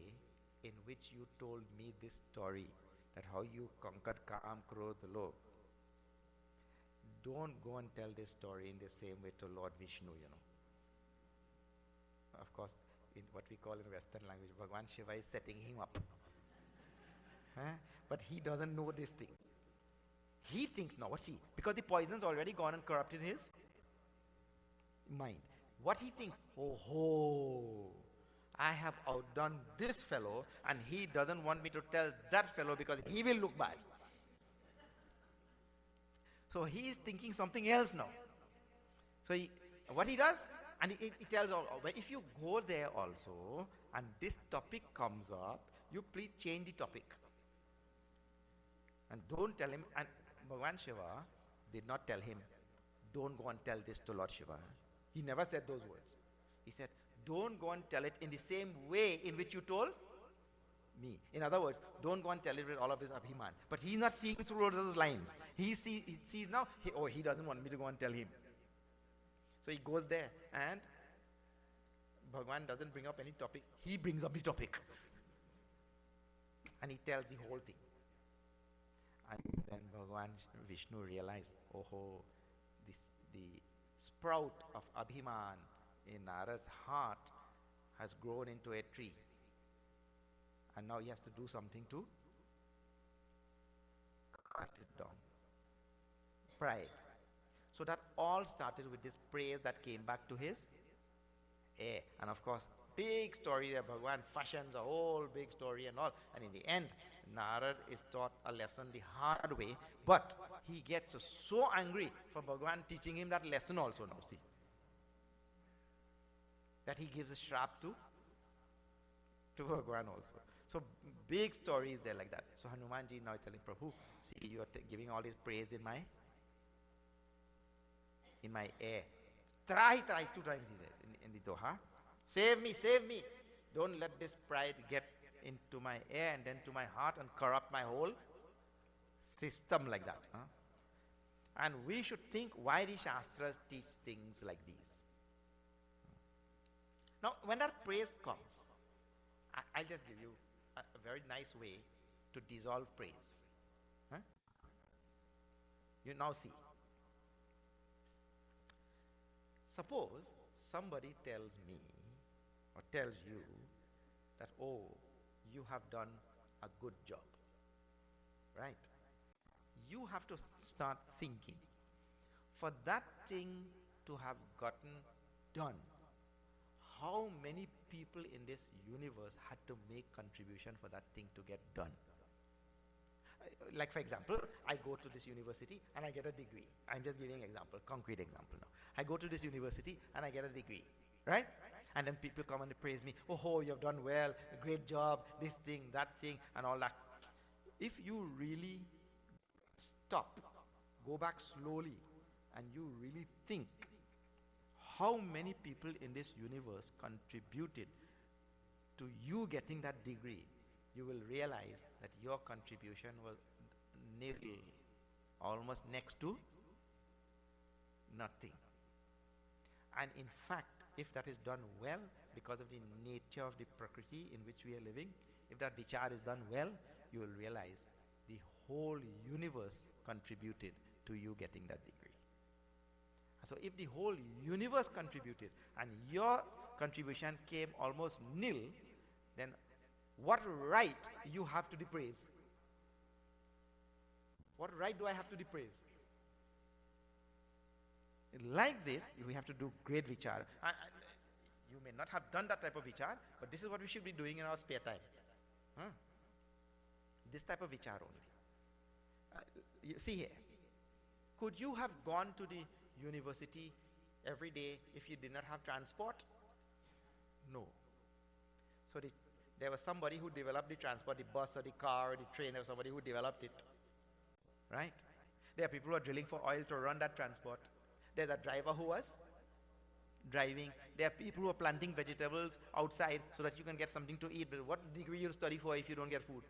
in which you told me this story, that how you conquered Kam, Krodh, Lobh, don't go and tell this story in the same way to Lord Vishnu, you know. Of course, in what we call in Western language, Bhagavan Shiva is setting him up. But he doesn't know this thing. He thinks, now what's he? Because the poison's already gone and corrupted his mind. What he thinks, I have outdone this fellow, and he doesn't want me to tell that fellow because he will look bad. So he is thinking something else now. So what he does, and he tells all, if you go there also, and this topic comes up, you please change the topic. And don't tell him, and Bhagavan Shiva did not tell him, don't go and tell this to Lord Shiva. He never said those words. He said, don't go and tell it in the same way in which you told me. In other words, don't go and tell it with all of his abhiman. But he's not seeing through all those lines. He sees now, he doesn't want me to go and tell him. So he goes there, and Bhagavan doesn't bring up any topic. He brings up the topic. And he tells the whole thing. And then Bhagavan Vishnu realized, the sprout of Abhiman in Narad's heart has grown into a tree. And now he has to do something to cut it down. Pride. So that all started with this praise that came back to his heir. And of course, big story there. Bhagavan fashions a whole big story and all. And in the end, Narad is taught a lesson the hard way. But he gets so angry for Bhagavan teaching him that lesson also now, see. That he gives a shrap to Bhagavan also. So big stories there like that. So Hanumanji now is telling Prabhu, see, you are giving all this praise in my air. Try, 2 times he says. in the Doha. Save me, save me. Don't let this pride get into my ear and then to my heart and corrupt my whole system like that. Huh? And we should think why the Shastras teach things like these. Now, when that praise comes, I'll just give you a very nice way to dissolve praise. Huh? You now see. Suppose somebody tells me or tells you that, oh, you have done a good job, right? You have to start thinking, for that thing to have gotten done, how many people in this universe had to make contribution for that thing to get done? Like for example, I go to this university and I get a degree. I'm just giving an example, concrete example now. I go to this university and I get a degree, right? And then people come and they praise me. Oh, you have done well, great job, this thing, that thing, and all that. If you really stop, go back slowly, and you really think how many people in this universe contributed to you getting that degree, you will realize that your contribution was nil, almost next to nothing. And in fact, if that is done well, because of the nature of the Prakriti in which we are living, if that vichar is done well, you will realize the whole universe contributed to you getting that degree. So if the whole universe contributed and your contribution came almost nil, then what right you have to the praise? What right do I have to the praise? Like this, we have to do great vichar. You may not have done that type of vichar, but this is what we should be doing in our spare time. This type of vichar only. You see here, could you have gone to the university every day if you did not have transport? No. So there was somebody who developed the transport, the bus or the car or the train, there was somebody who developed it. Right? There are people who are drilling for oil to run that transport. There's a driver who was driving. There are people who are planting vegetables outside so that you can get something to eat. But what degree you'll study for if you don't get food?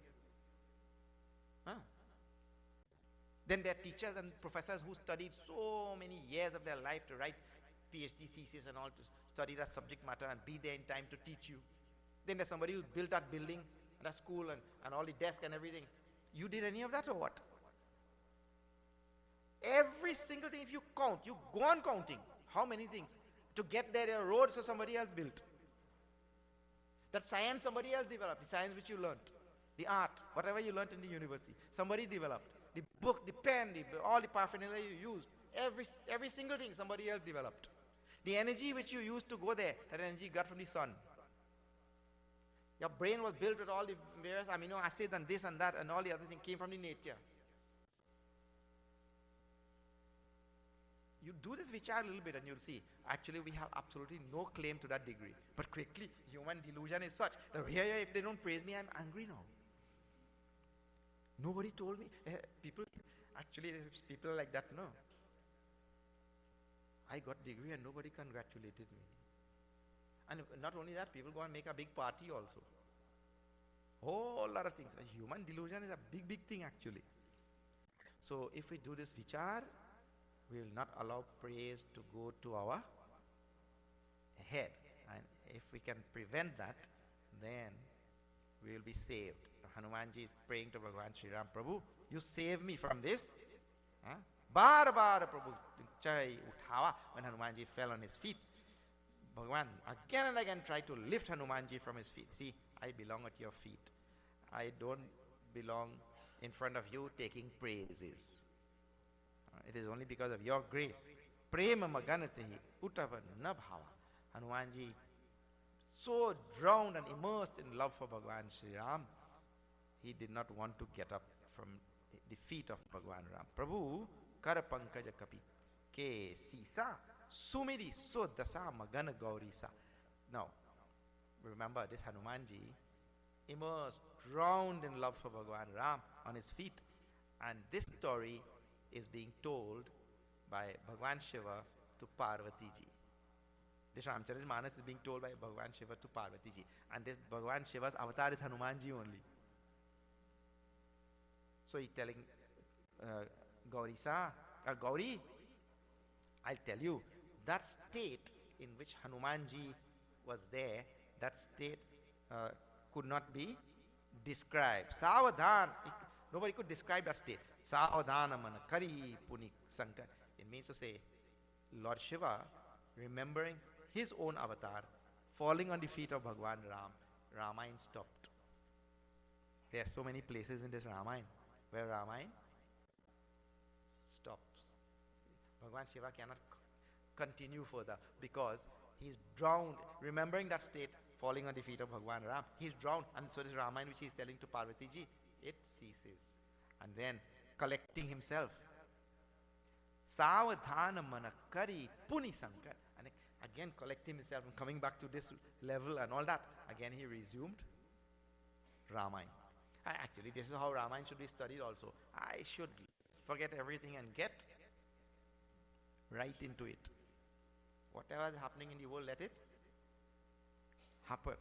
Then there are teachers and professors who studied so many years of their life to write PhD thesis and all, to study that subject matter and be there in time to teach you. Then there's somebody who built that building, that school and all the desks and everything. You did any of that or what? Every single thing, if you count, you go on counting. How many things? To get there are roads so somebody else built. That science somebody else developed, the science which you learnt. The art, whatever you learnt in the university, somebody developed. The book, the pen, all the paraphernalia you used, every single thing somebody else developed. The energy which you used to go there, that energy you got from the sun. Your brain was built with all the various amino acids and this and that and all the other things came from the nature. You do this vichar a little bit and you'll see, actually we have absolutely no claim to that degree. But quickly, human delusion is such that if they don't praise me, I'm angry now. Nobody told me. People are like that, no. I got degree and nobody congratulated me. And not only that, people go and make a big party also. Whole lot of things. Human delusion is a big, big thing actually. So if we do this vichar, we will not allow praise to go to our head. And if we can prevent that, then we will be saved. Hanumanji is praying to Bhagavan Sri Ram, Prabhu, you save me from this. Bar Prabhu chai uthawa. When Hanumanji fell on his feet, Bhagavan again and again tried to lift Hanumanji from his feet. See, I belong at your feet. I don't belong in front of you taking praises. It is only because of your grace. Prema maganatahi utava nabhava. Hanumanji, so drowned and immersed in love for Bhagavan Sri Ram, he did not want to get up from the feet of Bhagavan Ram. Prabhu, kar pankaja kapi ke sisa sumiri so dasa magana gaurisa. Now, remember this Hanumanji, immersed, drowned in love for Bhagavan Ram on his feet. And this story is being told by Bhagavan Shiva to Parvati ji. This Ramcharitmanas is being told by Bhagavan Shiva to Parvati ji. And this Bhagavan Shiva's avatar is Hanumanji only. So he's telling Gauri, I'll tell you, that state in which Hanumanji was there, that state could not be described. Savadhan, nobody could describe that state. Savadhana mana kari puni sankar. It means to say, Lord Shiva, remembering his own avatar, falling on the feet of Bhagwan Ram, Ramayana stopped. There are so many places in this Ramayana where Ramayana stops. Bhagwan Shiva cannot continue further because he's drowned. Remembering that state, falling on the feet of Bhagwan Ram, he's drowned. And so this Ramayana which he's telling to Parvati ji, it ceases. And then collecting himself. Savadhana mana kari puni sankar. And again collecting himself and coming back to this level and all that. Again he resumed Ramayana. Actually, this is how Ramayana should be studied also. I should forget everything and get right into it. Whatever is happening in the world, let it happen.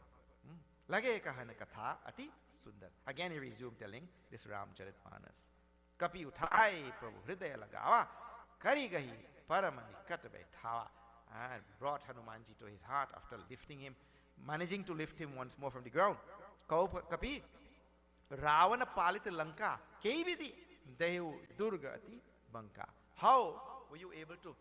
Lage kahana katha ati sundar. Again he resumed telling this Ramcharitmanas. Kapi uthai prabhu hridaya lagawa kari gahi paramani kat baithawa. And brought Hanumanji to his heart after lifting him, managing to lift him once more from the ground. Kapi Ravana palita lanka kevidi dehu durga ati banka. How were you able to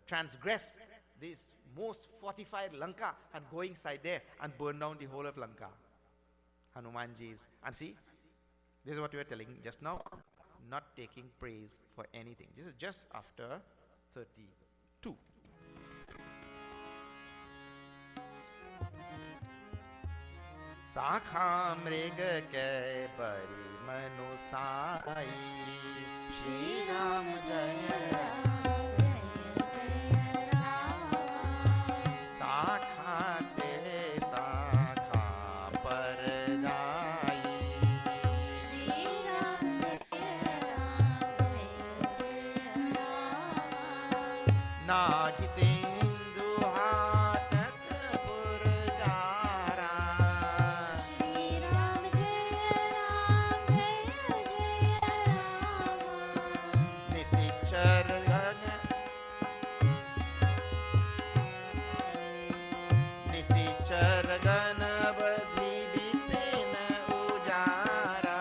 transgress this most fortified Lanka and go inside there and burn down the whole of Lanka? Hanumanji's. And see, this is what we were telling just now. Not taking praise for anything. This is just after 32. Sakha mrega ke bari manu sai Shri Ram Jaya Ram Jaya Ram. Sakha te sakha par jai Shri Ram Jaya Ram Jaya Ram. Nahi sindhu hatat pur jara Shri Ram Jaya Ram Jaya Ram. Nisichar ganabadhi bipin ujara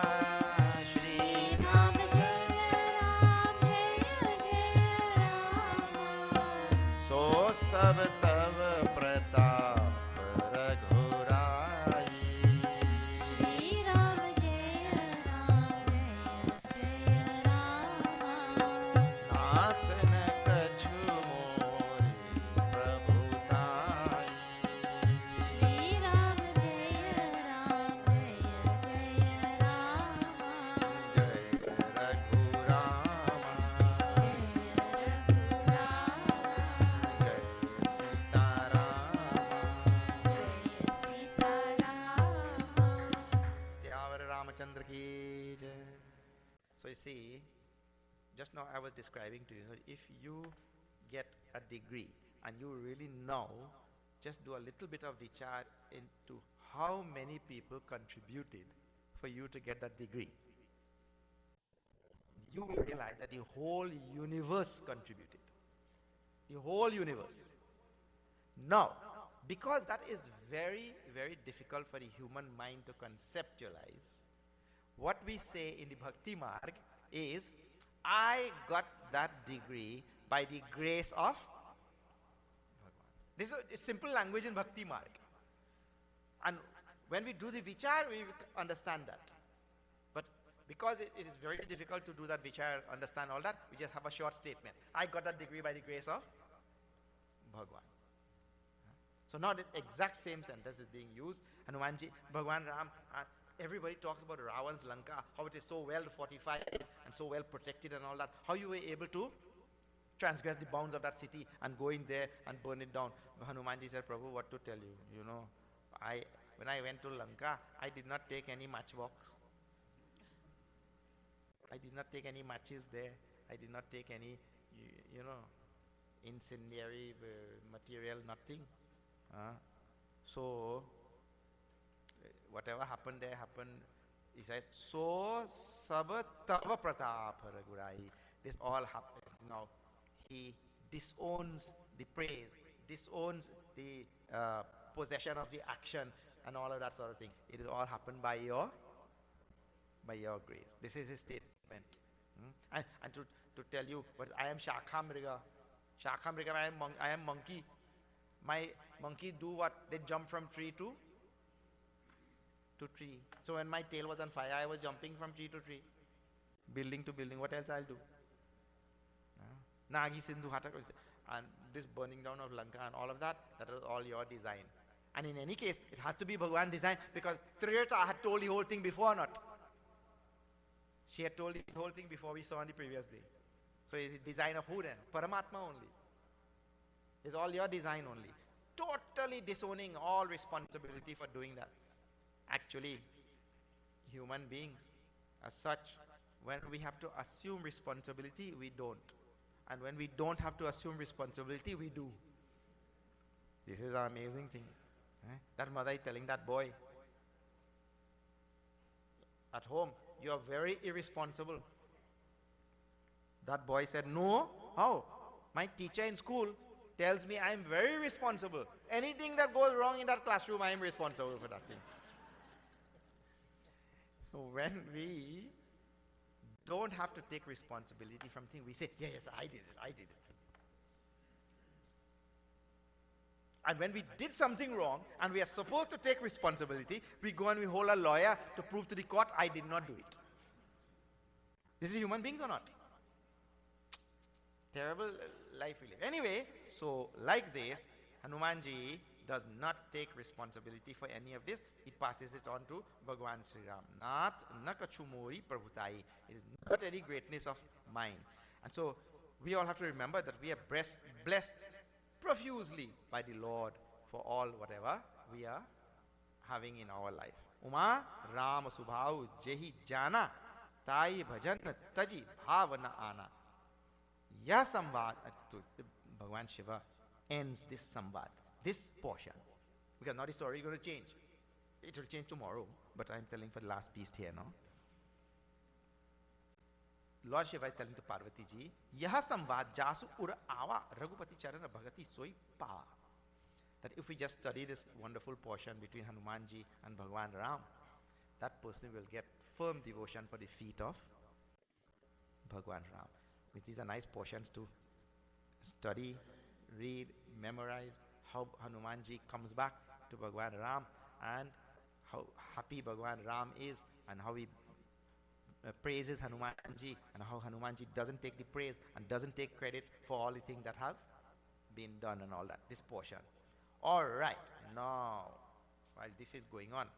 Shri Ram Jaya Ram Jaya Ram. So sab tav pratap raghurai Shri Ram Jaya Ram Jaya Ram. Nath na kachu mori prabhutai Shri Ram Jaya Ram Jaya Ram. Jai Raghurama Jai Sitarama Syavar Ramachandra ki jai. So you see, just now I was describing to you, if you get a degree and you really know, just do a little bit of vichar into how many people contributed for you to get that degree. You will realize that the whole universe contributed. The whole universe. Now, because that is very, very difficult for the human mind to conceptualize, what we say in the Bhakti Marg is, I got that degree by the grace of Bhagavan. This is a simple language in Bhakti Marg. And when we do the vichar, we understand that. But because it is very difficult to do that vichar, understand all that, we just have a short statement. I got that degree by the grace of Bhagavan. So now the exact same sentence is being used. Hanumanji, Bhagwan Ram, everybody talks about Ravan's Lanka, how it is so well fortified and so well protected and all that. How you were able to transgress the bounds of that city and go in there and burn it down. Hanumanji said, Prabhu, what to tell you? You know, when I went to Lanka, I did not take any matchbox. I did not take any matches there. I did not take any, incendiary material, nothing. So, whatever happened there happened. He says, so sab tava pratap ragurai. This all happens now. He disowns the praise, disowns the possession of the action and all of that sort of thing. It is all happened by your grace. This is his statement. And to tell you, but I am Shakhamriga. Shakhamriga, I am monkey. My monkey do what? They jump from tree to tree. So when my tail was on fire, I was jumping from tree to tree, building to building. What else I'll do? Nagi Sindhu Hata, and this burning down of Lanka and all of that, that was all your design. And in any case, it has to be Bhagwan design, because Triyata had told the whole thing before, not? She had told the whole thing before we saw on the previous day. So is it design of who then? Paramatma only. It's all your design only. Totally disowning all responsibility for doing that. Actually, human beings, as such, when we have to assume responsibility, we don't. And when we don't have to assume responsibility, we do. This is an amazing thing. That mother is telling that boy, at home, you are very irresponsible. That boy said, no, how? My teacher in school tells me I am very responsible. Anything that goes wrong in that classroom, I am responsible for that thing. So when we don't have to take responsibility from things, we say, yeah, yes, I did it. And when we did something wrong and we are supposed to take responsibility, we go and we hold a lawyer to prove to the court, I did not do it. This is human beings or not? Terrible life we live. Anyway, so like this, Hanumanji does not take responsibility for any of this. He passes it on to Bhagwan Sri Ram. Nath nakachumori prabhutai. It is not any greatness of mine. And so we all have to remember that we are blessed profusely by the Lord for all whatever we are having in our life. Uma Ram Subhau Jehi Jana Tai Bhajan Taji Bhavana Ana. Yah Samvad, Bhagwan Shiva ends this Samvad, this portion. Because now the story is going to change. It will change tomorrow, but I'm telling for the last piece here now. Lord Shiva is telling to Parvati ji, Yaha Samvad Jasu Ura Ava Raghupati Charana Bhagati Soi Pava. That if we just study this wonderful portion between Hanumanji and Bhagwan Ram, that person will get firm devotion for the feet of Bhagwan Ram. These are nice portions to study, read, memorize how Hanumanji comes back to Bhagwan Ram and how happy Bhagwan Ram is and how he praises Hanumanji and how Hanumanji doesn't take the praise and doesn't take credit for all the things that have been done and all that. This portion. All right, now, while this is going on,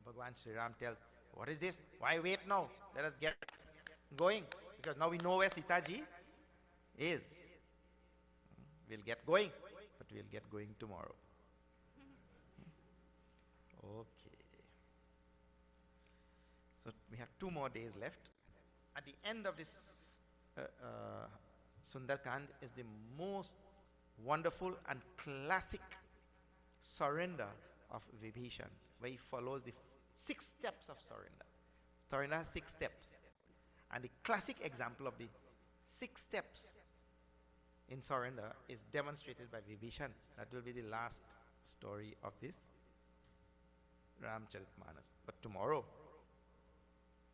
Bhagwan Sri Ram tells, what is this? Why wait now? Let us get going. Because now we know where Sita ji is. We'll get going, but we'll get going tomorrow. Okay. So we have 2 more days left. At the end of this Sundarkand is the most wonderful and classic surrender of Vibhishan, where he follows the 6 steps of surrender. Surrender has 6 steps. And the classic example of the 6 steps in surrender is demonstrated by Vibhishan. That will be the last story of this Ramcharitmanas. But tomorrow,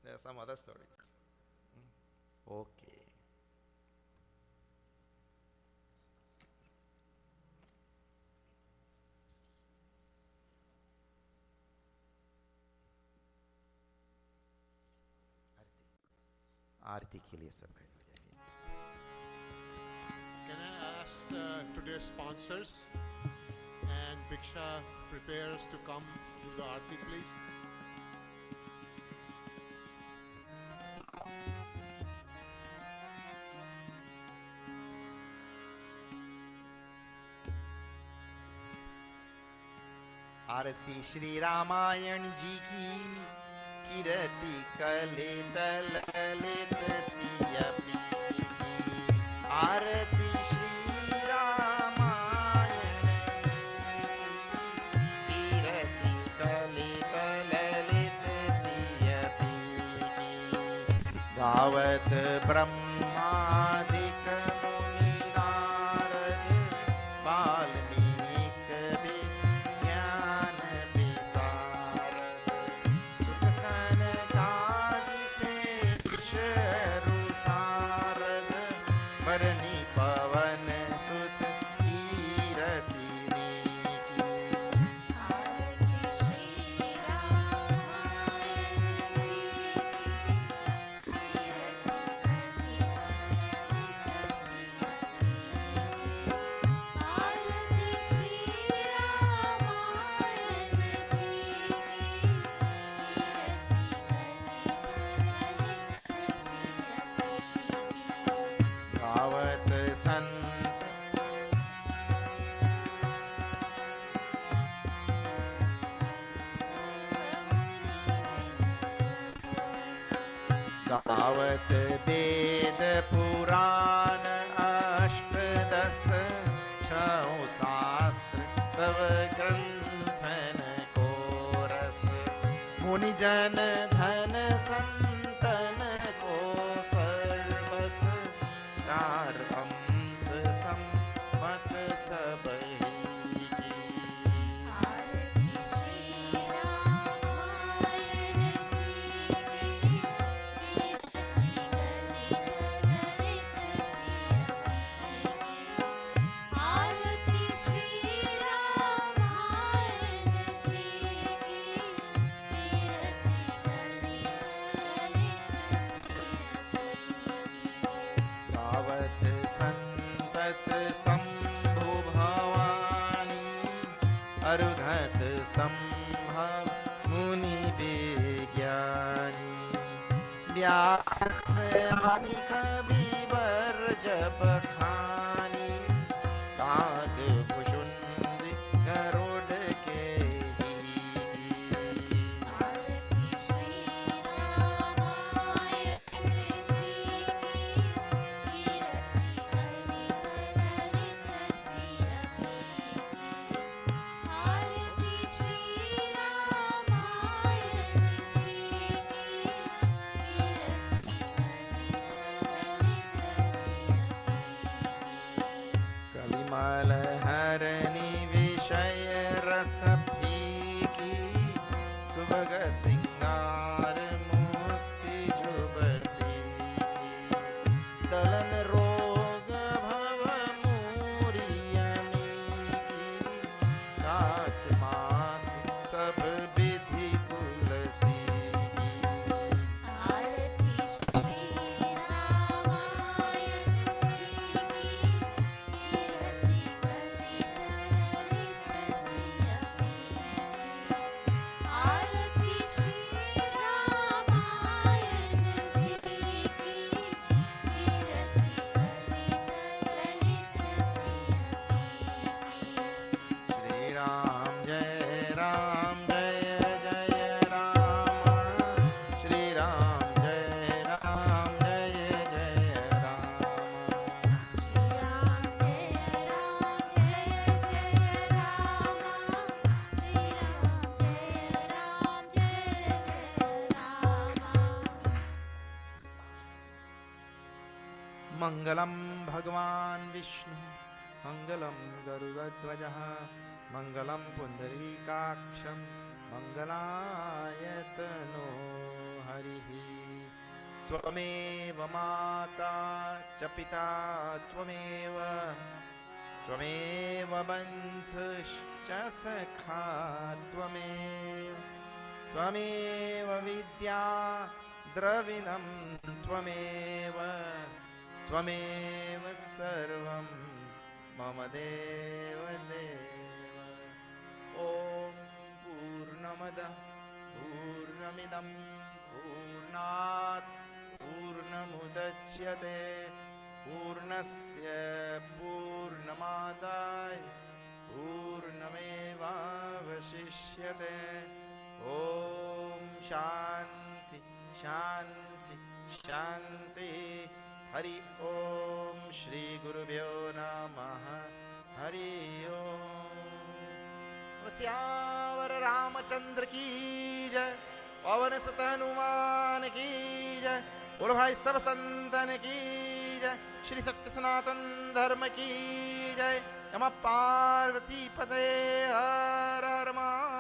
there are some other stories. Okay. आरती के लिए सब खड़े हो जाइए. Can I ask today's sponsors and Bhiksha preparers to come to the Aarti, please? आरती श्री रामायण जी की कीरति कलित Lalit Siya P की. आरती श्री गावत ब्रह्मादिक मुनि नारद वाल्मीक विज्ञान विशारद सुख सनकादि शेषरु सारद बरनी पवन सुत कीरति नीकी। आरती श्री रामायण गावत संत गावत वेद पुराण अष्टदश छौ शास्त्र तव ग्रंथन को रस मुनि जन धन संतन को सर्वस चार अंश सम्मत सब ही की। आरती श्री रामायण आरती श्री रामायण गावत संतत शंभु भवानी अरुघत संभव मुनि विज्ञानी व्यास आदि कवि वर्ज बखानी काग भुषुंड गरुड़ के ही। आरती श्री रामायण आरती श्री कलिमल हरनि विषय रस फीकी सुभग सिंगार मूर्ति जुबती दलन रोग भव मूरियमी कात मात सब विधि तुलसी की। आरती श्री रामायण आरती श्री रामायण श्री राम जय जय राम श्री राम जय जय राम। मंगलम भगवान विष्णु मंगलम गरुड़ध्वजः मंगलम पुंडरीकाक्षं मंगलायतनो हरिः। त्वमेव माता च पिता त्वमेव बन्धुश्च सखा त्वमेव विद्या द्रविणं त्वमेव सर्वं मम देव ॐ पूर्णमदः पूर्णमिदं पूर्णात् पूर्णमुदच्यते पूर्णस्य पूर्णमादाय पूर्णमेवावशिष्यते। ॐ शान्ति शान्ति शान्ति। हरि ओम श्री गुरुभ्यो नमः। हरि ओम। श्यावर रामचंद्र की जय, पवन सुत हनुमान की जय, बोलो भाई सब संतन की जय, श्री सत्य सनातन धर्म की जय। नमः पार्वती पते हर हर महादेव।